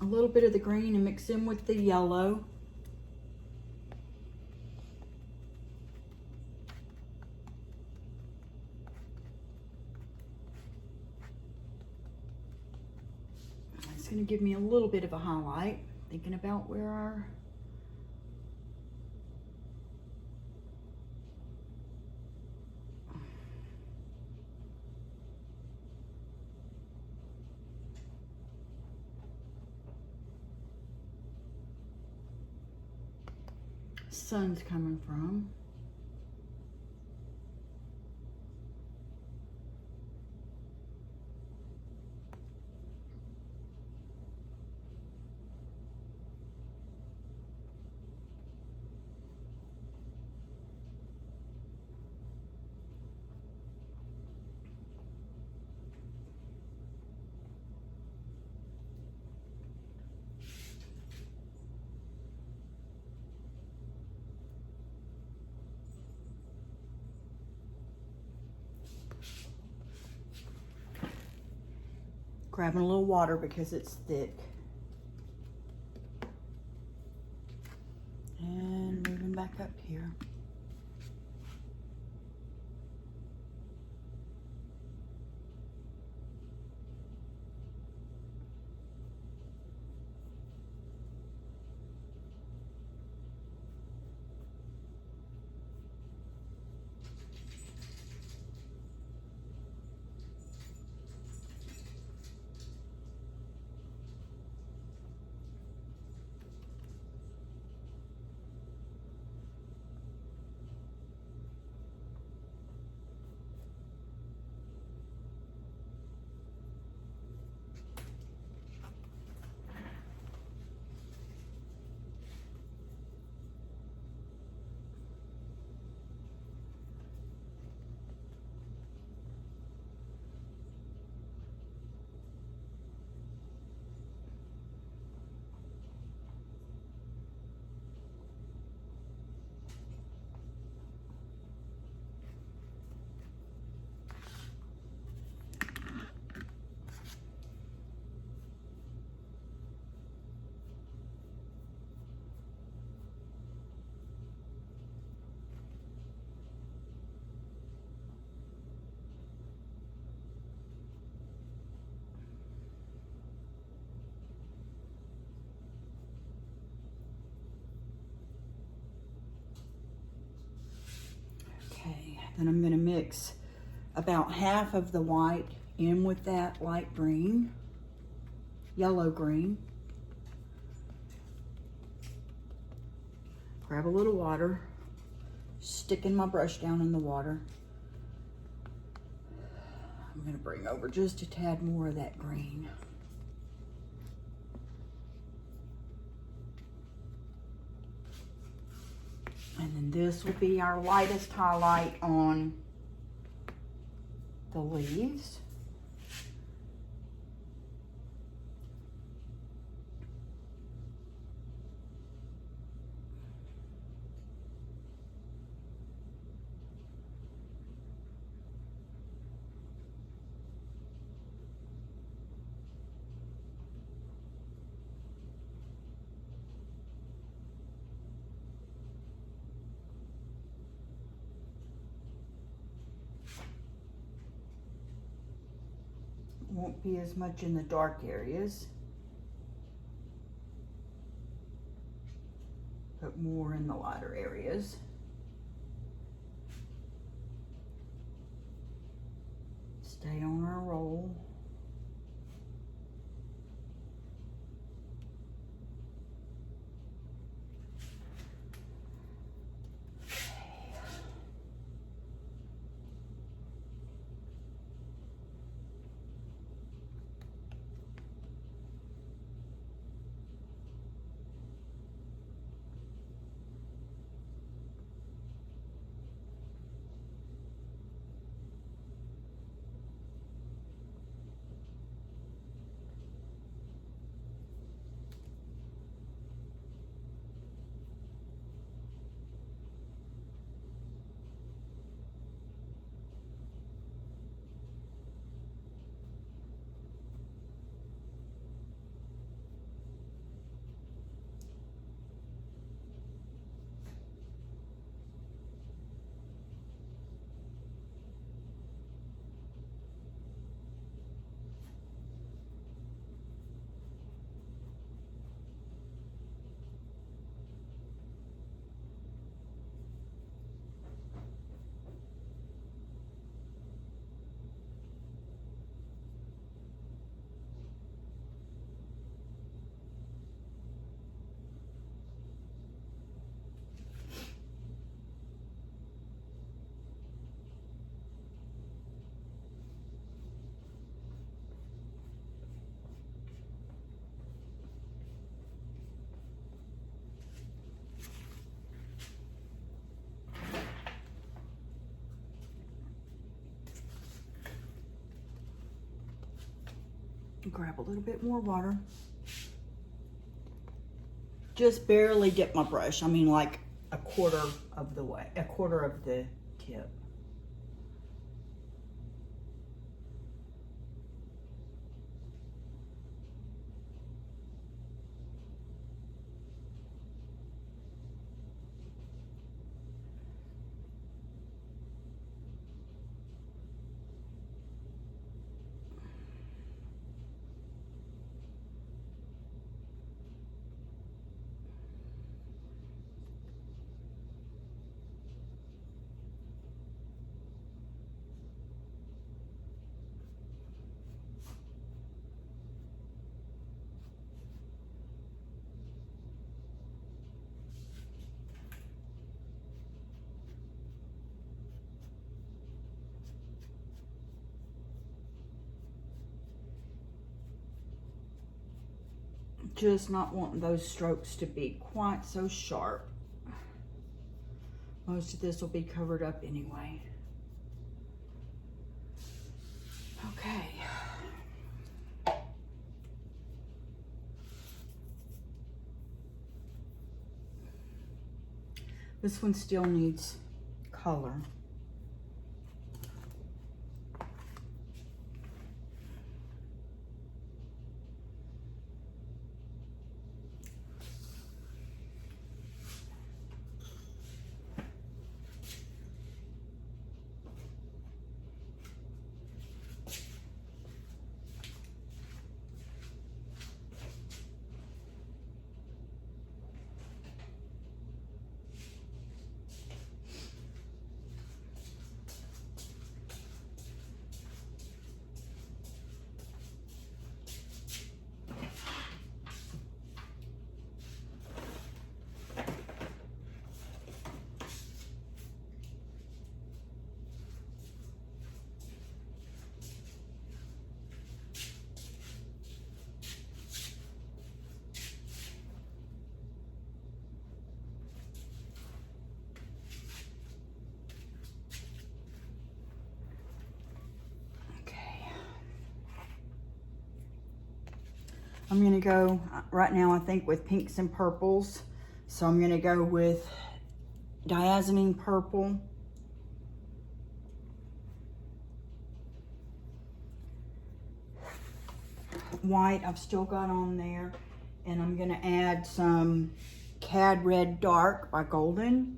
a little bit of the green and mix in with the yellow. It's going to give me a little bit of a highlight, thinking about where our sun's coming from. Grabbing a little water because it's thick. And moving back up here. Then I'm going to mix about half of the white in with that light green, yellow green. Grab a little water, sticking my brush down in the water. I'm going to bring over just a tad more of that green. And then this will be our lightest highlight on the leaves. Won't be as much in the dark areas, but more in the lighter areas. Stay on our roll. Grab a little bit more water. Just barely dip my brush. I mean, like a quarter of the way, a quarter of the tip. Just not wanting those strokes to be quite so sharp. Most of this will be covered up anyway. Okay. This one still needs color. I'm gonna go right now, I think, with pinks and purples. So I'm gonna go with diazonine purple. White I've still got on there. And I'm gonna add some Cad Red Dark by Golden.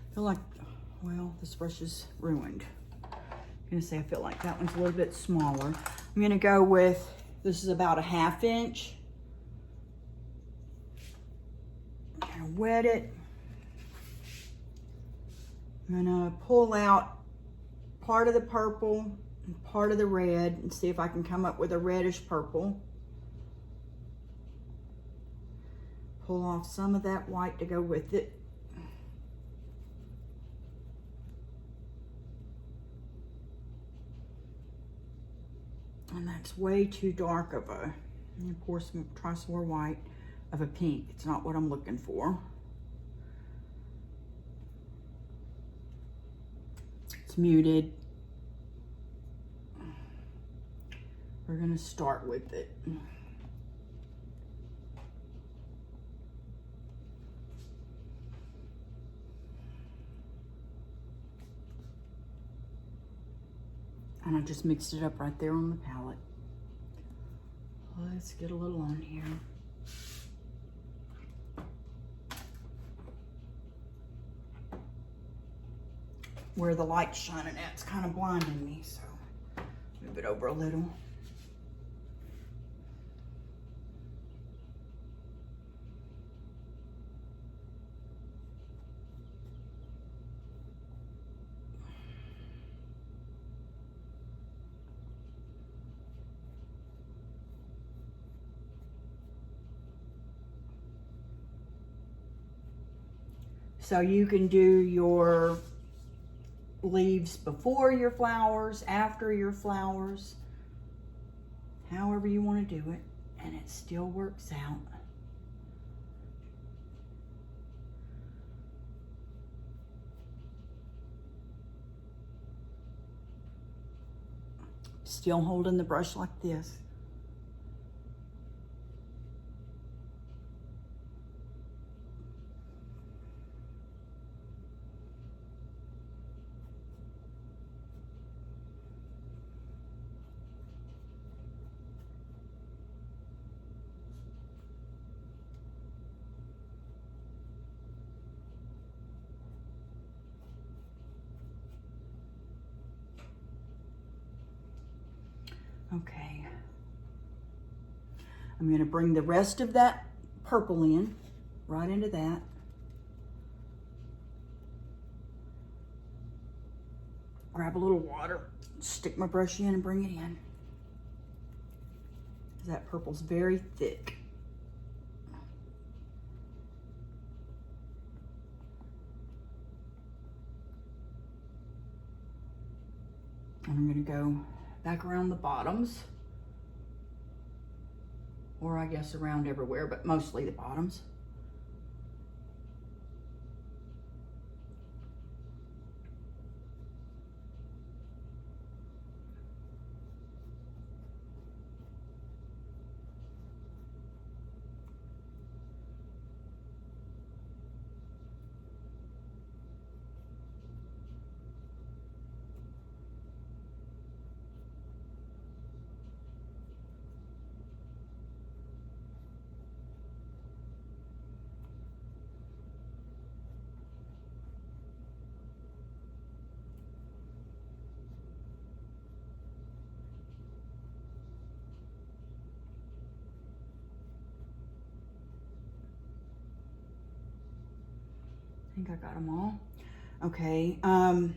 I feel like, well, this brush is ruined. I'm gonna say I feel like that one's a little bit smaller. I'm gonna go with, this is about a 1/2 inch. I'm gonna wet it. I'm gonna pull out part of the purple and part of the red and see if I can come up with a reddish purple. Pull off some of that white to go with it. And that's way too dark of a, pour some, try some more white of a pink. It's not what I'm looking for. It's muted. We're gonna start with it. And I just mixed it up right there on the palette. Let's get a little on here. Where the light's shining at, it's kind of blinding me, so move it over a little. So you can do your leaves before your flowers, after your flowers, however you want to do it, and it still works out. Still holding the brush like this. Okay, I'm going to bring the rest of that purple in, right into that. Grab a little water, stick my brush in and bring it in. That purple's very thick. And I'm going to go back around the bottoms, or I guess around everywhere, but mostly the bottoms. I think I got them all. Okay, now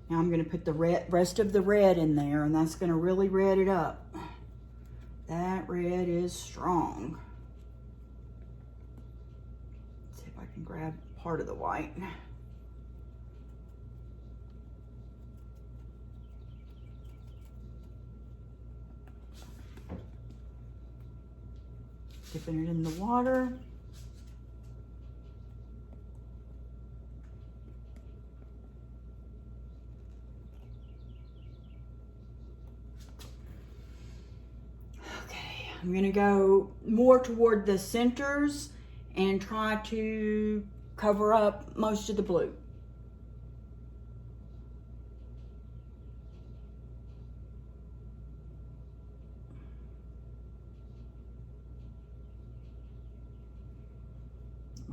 I'm gonna put the rest of the red in there, and that's gonna really red it up. That red is strong. Let's see if I can grab part of the white. Dipping it in the water. Okay, I'm gonna go more toward the centers and try to cover up most of the blue.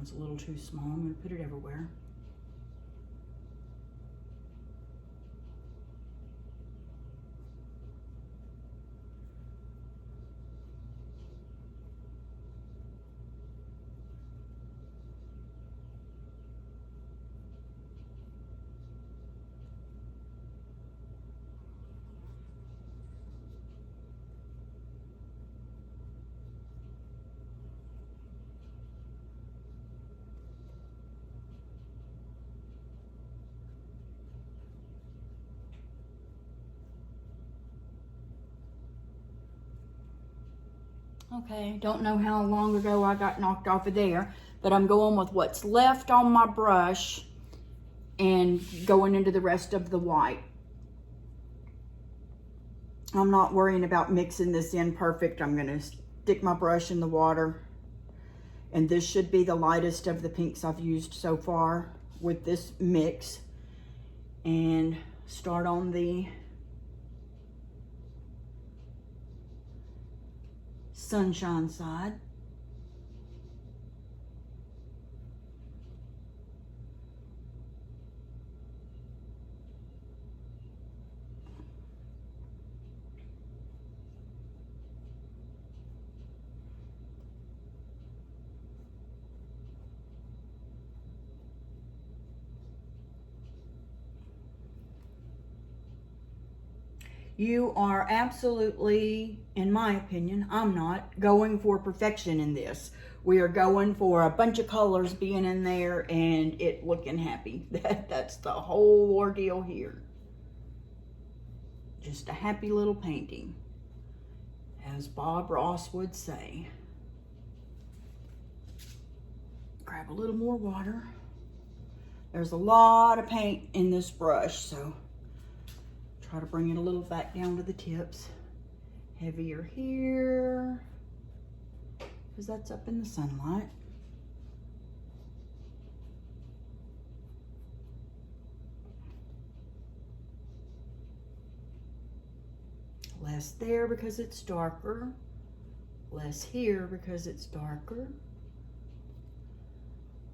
It's a little too small. I'm going to put it everywhere. Okay, don't know how long ago I got knocked off of there, but I'm going with what's left on my brush and going into the rest of the white. I'm not worrying about mixing this in perfect. I'm gonna stick my brush in the water, and this should be the lightest of the pinks I've used so far with this mix, and start on the sunshine side. You are absolutely, in my opinion, I'm not going for perfection in this. We are going for a bunch of colors being in there and it looking happy. That's the whole ordeal here. Just a happy little painting, as Bob Ross would say. Grab a little more water. There's a lot of paint in this brush, so try to bring it a little back down to the tips. Heavier here, because that's up in the sunlight. Less there because it's darker. Less here because it's darker.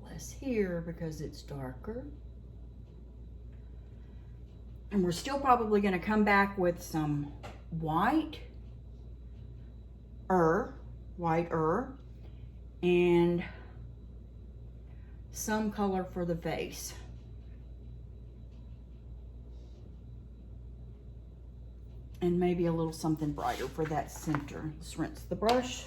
Less here because it's darker. And we're still probably going to come back with some white, and some color for the vase. And maybe a little something brighter for that center. Let's rinse the brush.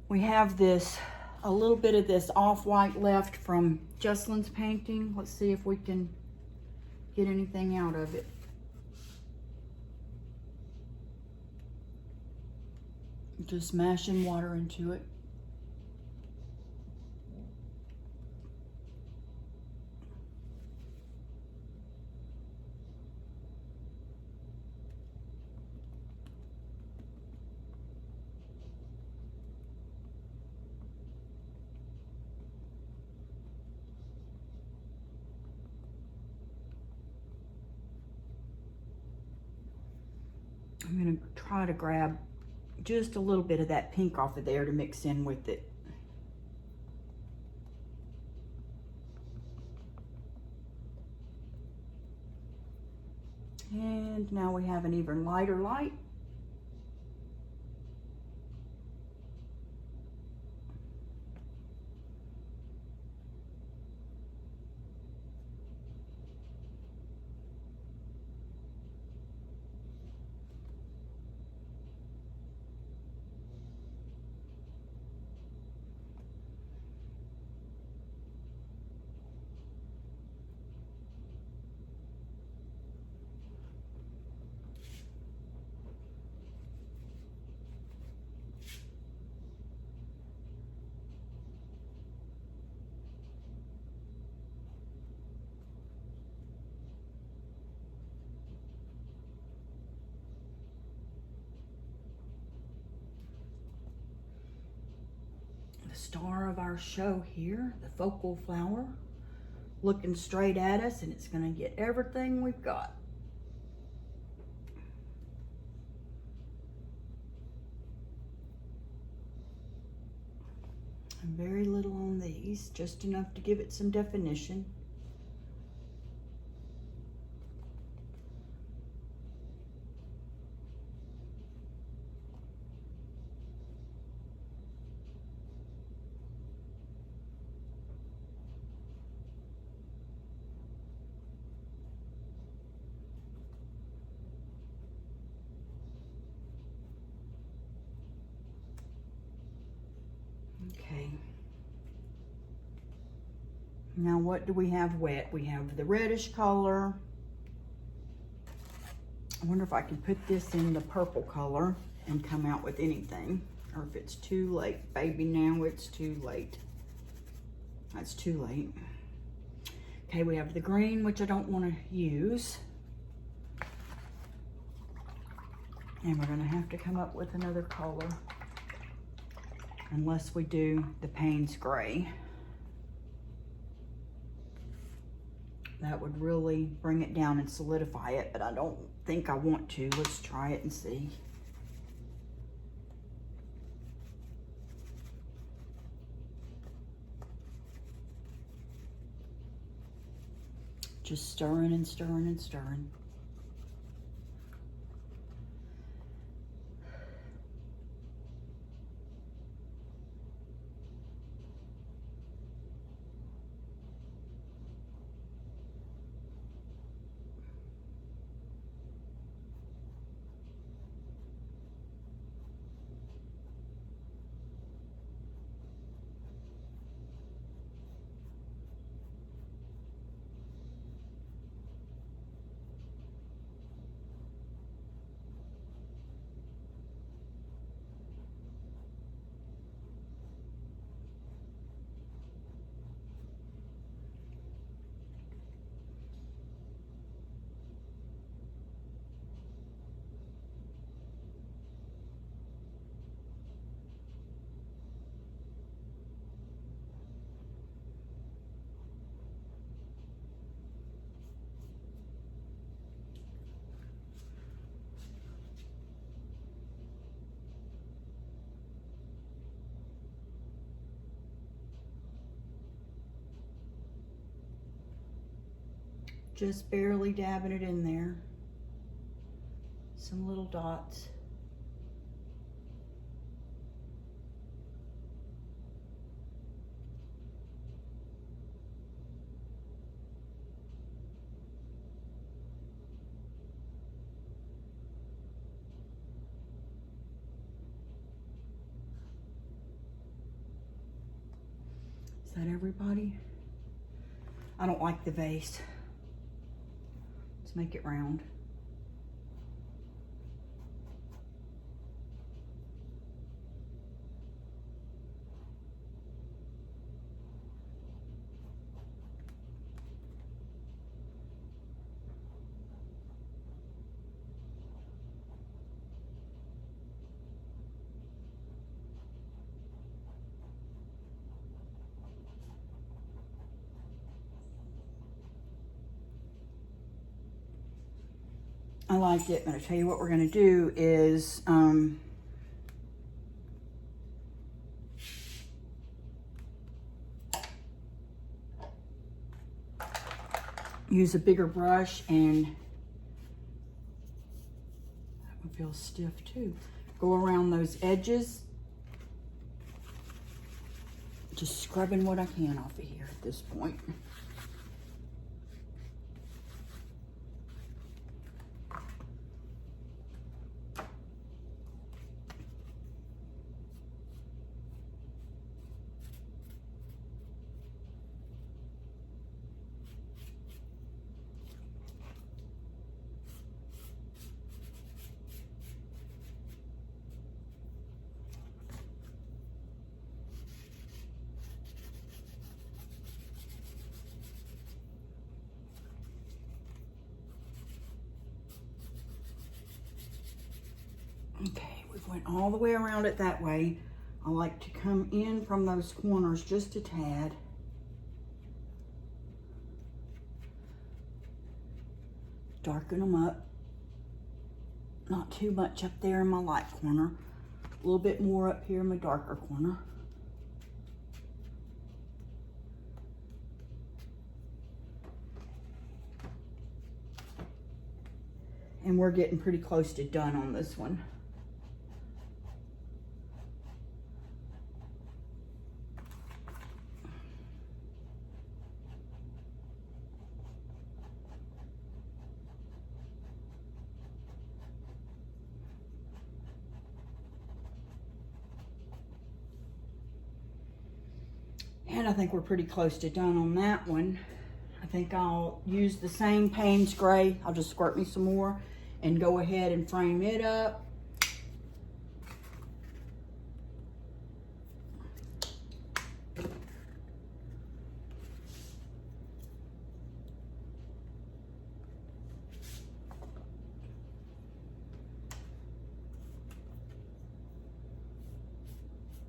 We have this, a little bit of this off-white left from Jocelyn's painting. Let's see if we can get anything out of it. Just mashing water into it. I'm going to try to grab just a little bit of that pink off of there to mix in with it. And now we have an even lighter light. the star of our show here, the focal flower, looking straight at us, and it's gonna get everything we've got. And very little on these, just enough to give it some definition. Okay. Now what do we have wet? We have the reddish color. I wonder if I can put this in the purple color and come out with anything, or if it's too late. Baby, now it's too late. That's too late. Okay, we have the green, which I don't want to use. And we're gonna have to come up with another color, unless we do the Payne's gray. That would really bring it down and solidify it, but I don't think I want to. Let's try it and see. Just stirring and stirring and stirring. Just barely dabbing it in there. Some little dots. Is that everybody? I don't like the vase. Make it round. I liked it, but I'll tell you what we're going to do is use a bigger brush, and that one feels stiff too. Go around those edges, just scrubbing what I can off of here at this point. Okay, we went all the way around it that way. I like to come in from those corners just a tad. Darken them up. Not too much up there in my light corner. A little bit more up here in my darker corner. And we're getting pretty close to done on this one. And I think we're pretty close to done on that one. I think I'll use the same Payne's Gray. I'll just squirt me some more and go ahead and frame it up.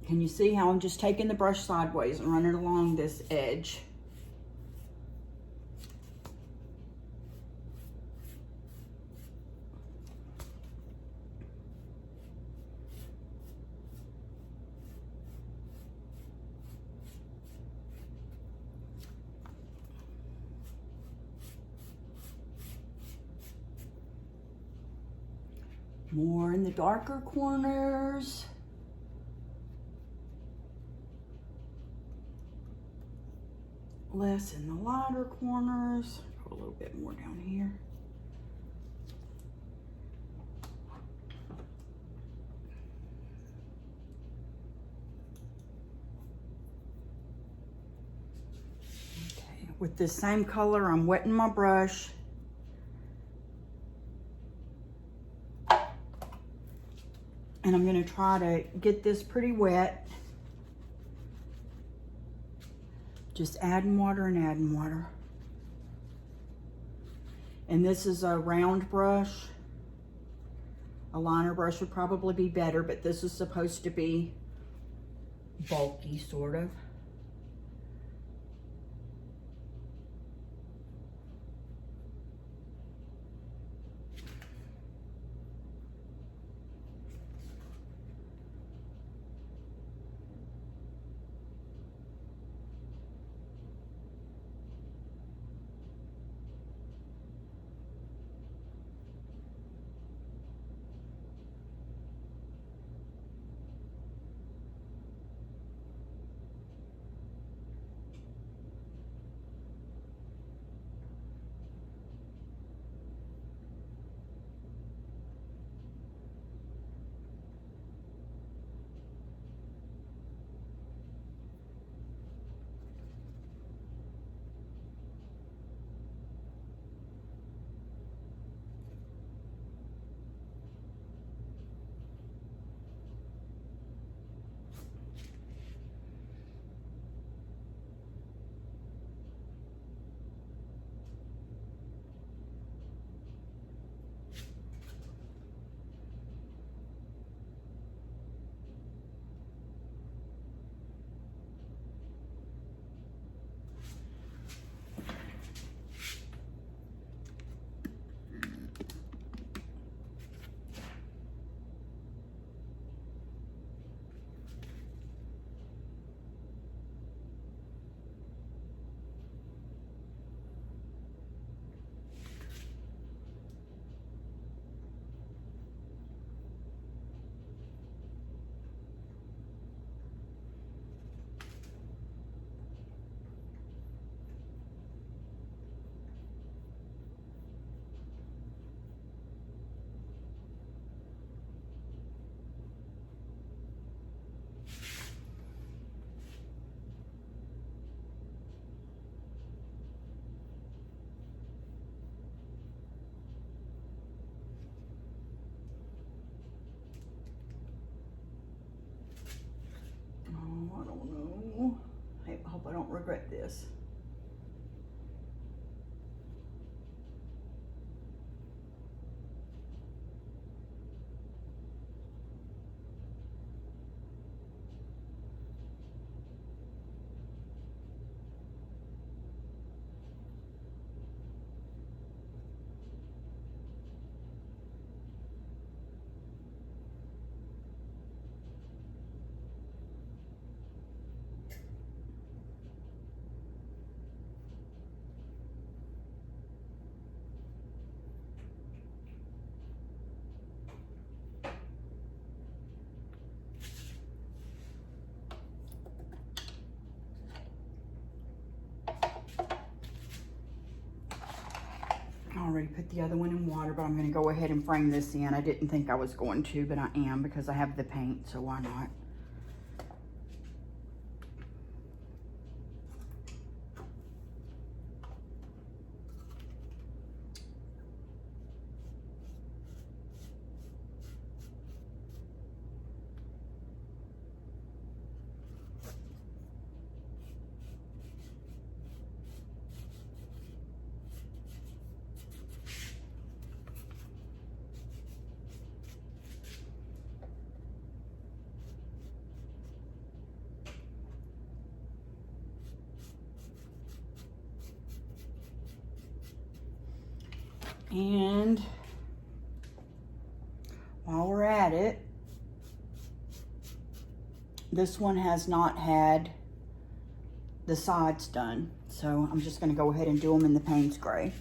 Can you see how I'm just taking the brush sideways and running along this edge? More in the darker corners. Less in the lighter corners. Go a little bit more down here. Okay, with this same color, I'm wetting my brush. And I'm gonna try to get this pretty wet. Just adding water and adding water. And this is a round brush. A liner brush would probably be better, but this is supposed to be bulky, sort of. I don't know. I hope I don't regret this. already put the other one in water, but I'm going to go ahead and frame this in. I didn't think I was going to, but I am because I have the paint, so why not? And while we're at it, this one has not had the sides done, so I'm just going to go ahead and do them in the Payne's Gray.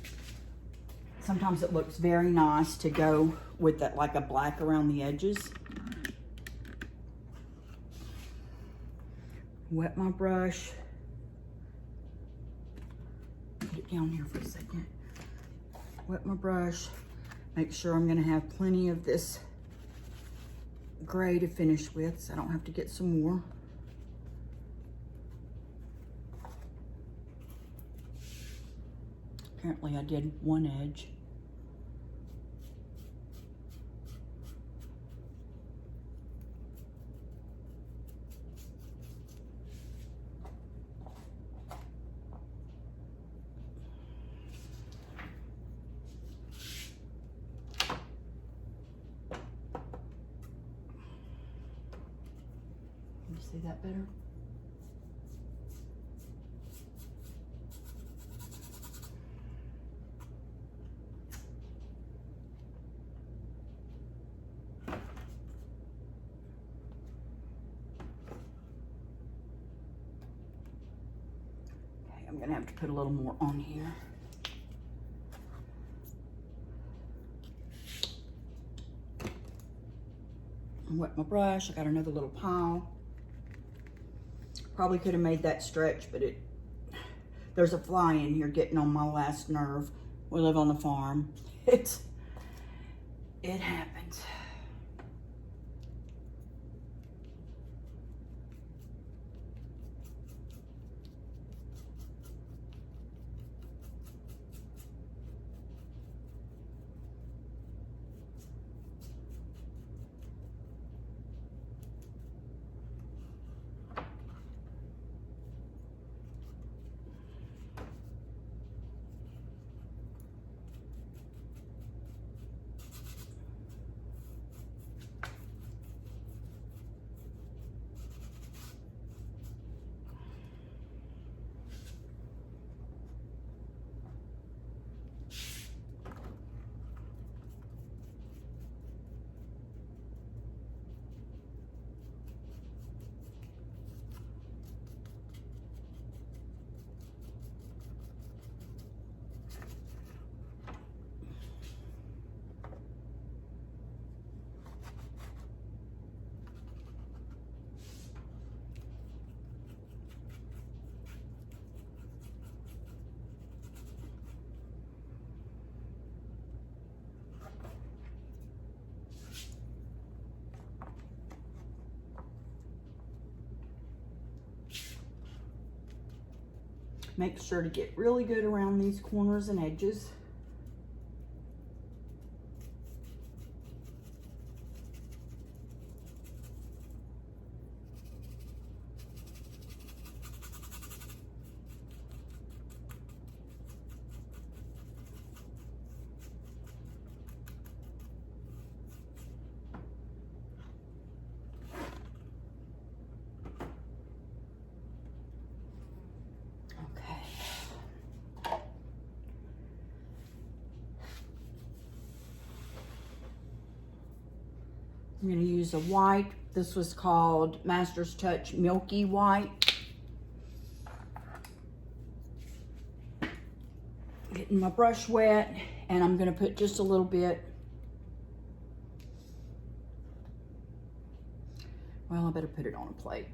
Sometimes it looks very nice to go with that, like a black around the edges. Wet my brush. Put it down here for a second. Wet my brush. Make sure I'm going to have plenty of this gray to finish with, so I don't have to get some more. Apparently I did one edge. Can you see that better? I'm gonna have to put a little more on here. Wet my brush. I got another little pile. Probably could have made that stretch, but there's a fly in here getting on my last nerve. We live on the farm. It happens. Make sure to get really good around these corners and edges. I'm going to use a white. This was called Master's Touch Milky White. Getting my brush wet, and I'm going to put just a little bit. Well, I better put it on a plate.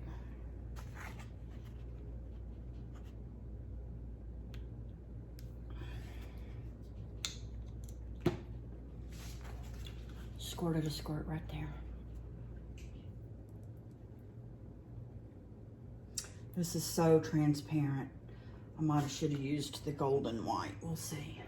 squirted a squirt right there. This is so transparent. I might have should have used the golden white. We'll see.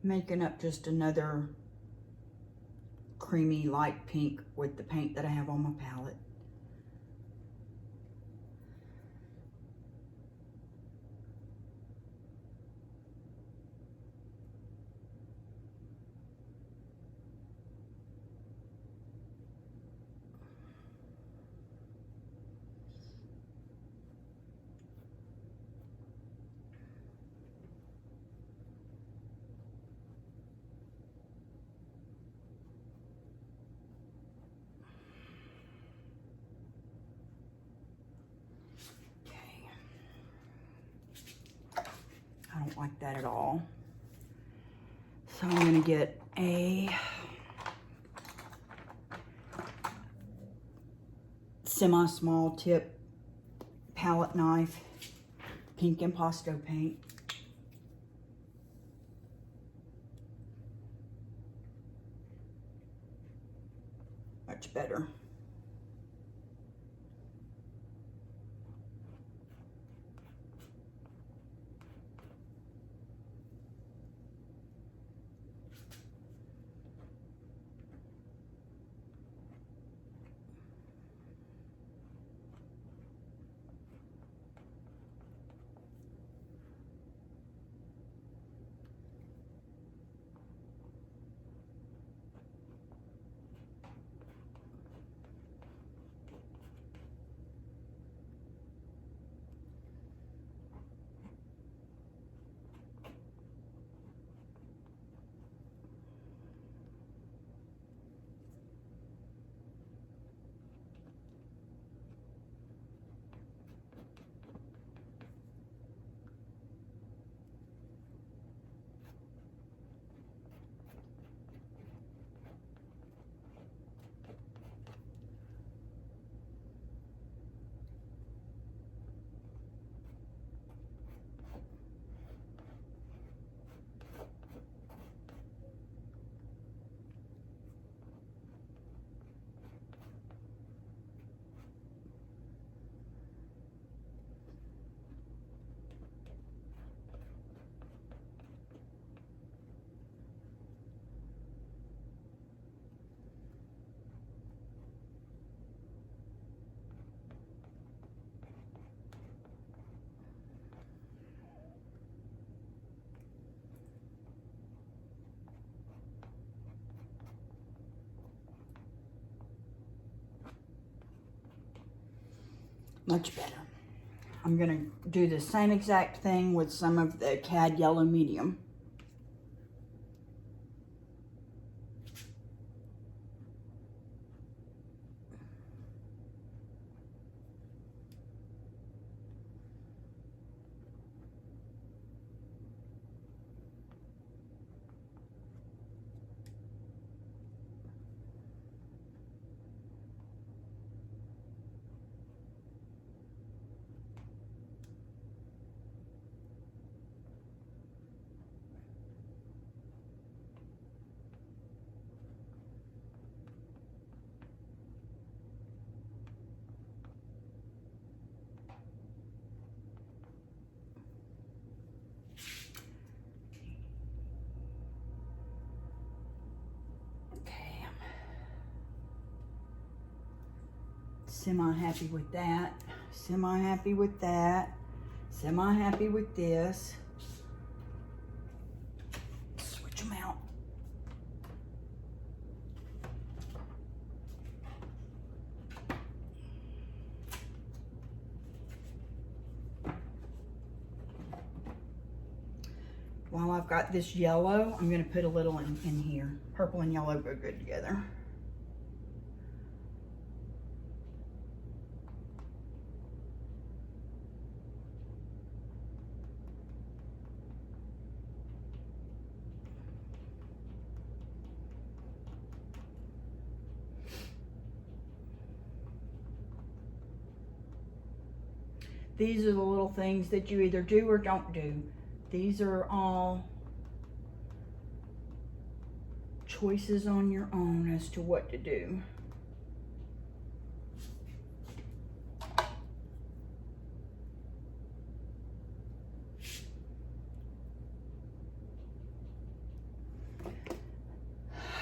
Making up just another creamy light pink with the paint that I have on my palette. I don't like that at all. So I'm gonna get a semi-small tip palette knife, pink impasto paint. Much better. Much better. I'm gonna do the same exact thing with some of the Cad Yellow Medium. semi-happy with that, semi-happy with that, semi-happy with this. Switch them out. While I've got this yellow, I'm going to put a little in here. Purple and yellow go good together. These are the little things that you either do or don't do. These are all choices on your own as to what to do.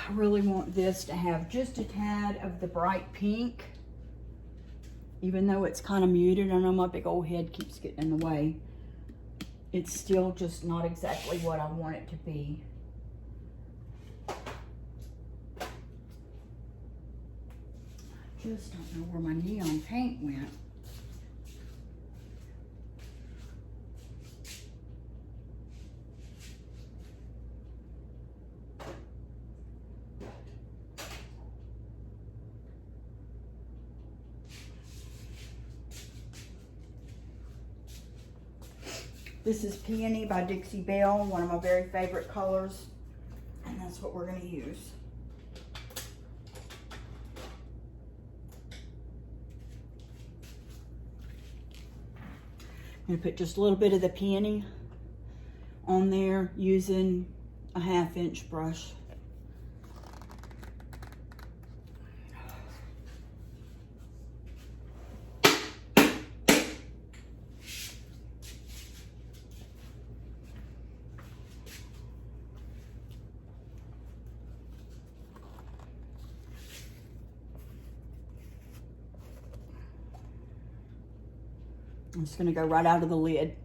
I really want this to have just a tad of the bright pink, even though it's kind of muted. I know my big old head keeps getting in the way. It's still just not exactly what I want it to be. I just don't know where my neon paint went. This is Peony by Dixie Belle, one of my very favorite colors, and that's what we're going to use. I'm going to put just a little bit of the Peony on there using a 1/2 inch brush. I'm just going to go right out of the lid.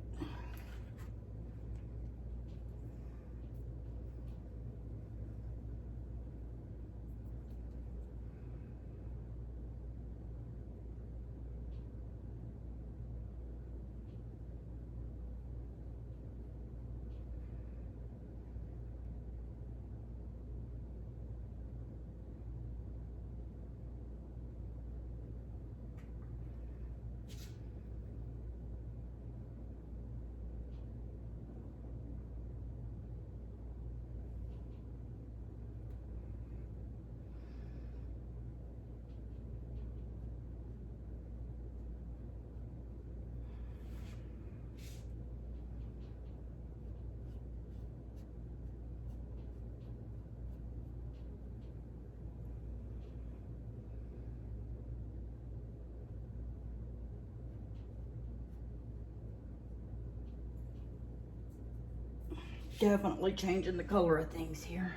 Definitely changing the color of things here.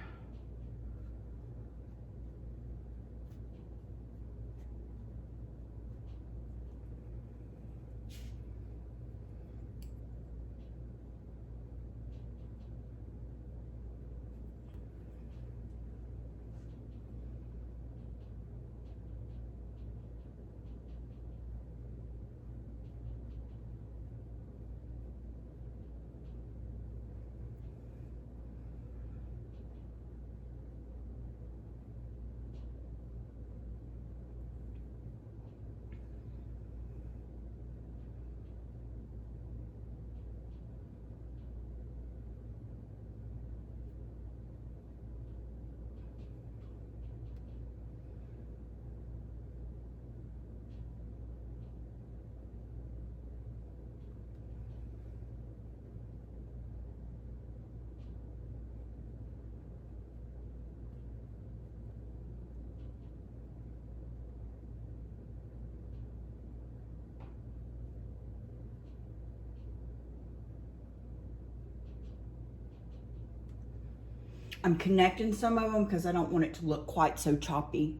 I'm connecting some of them because I don't want it to look quite so choppy.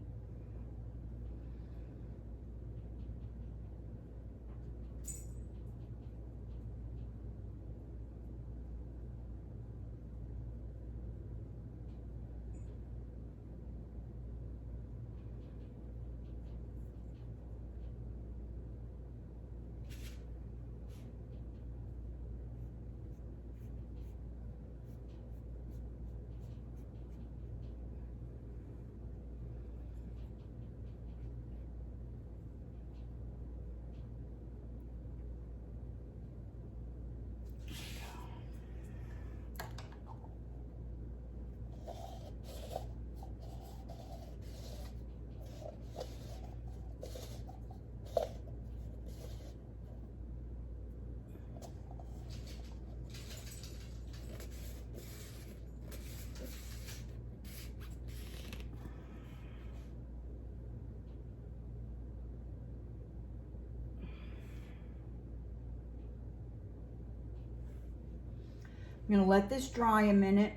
going to let this dry a minute.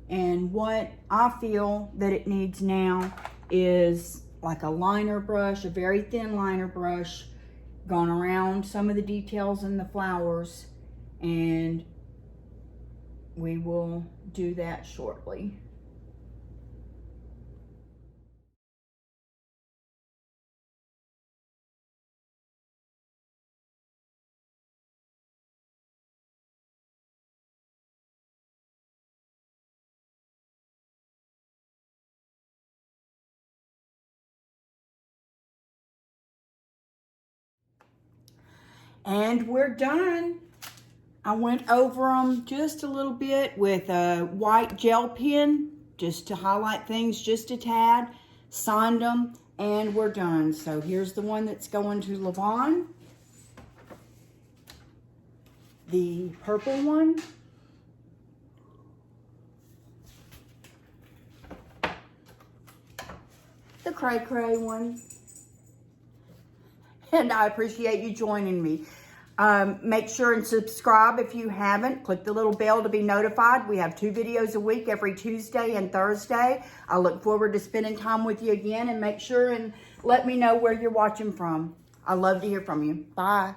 And what I feel that it needs now is like a liner brush, a very thin liner brush, gone around some of the details in the flowers, and we will do that shortly. And we're done. I went over them just a little bit with a white gel pen, just to highlight things just a tad, signed them, and we're done. So here's the one that's going to Levon. The purple one. The cray cray one. And I appreciate you joining me. Make sure and subscribe if you haven't. Click the little bell to be notified. We have 2 videos a week, every Tuesday and Thursday. I look forward to spending time with you again, and make sure and let me know where you're watching from. I love to hear from you. Bye.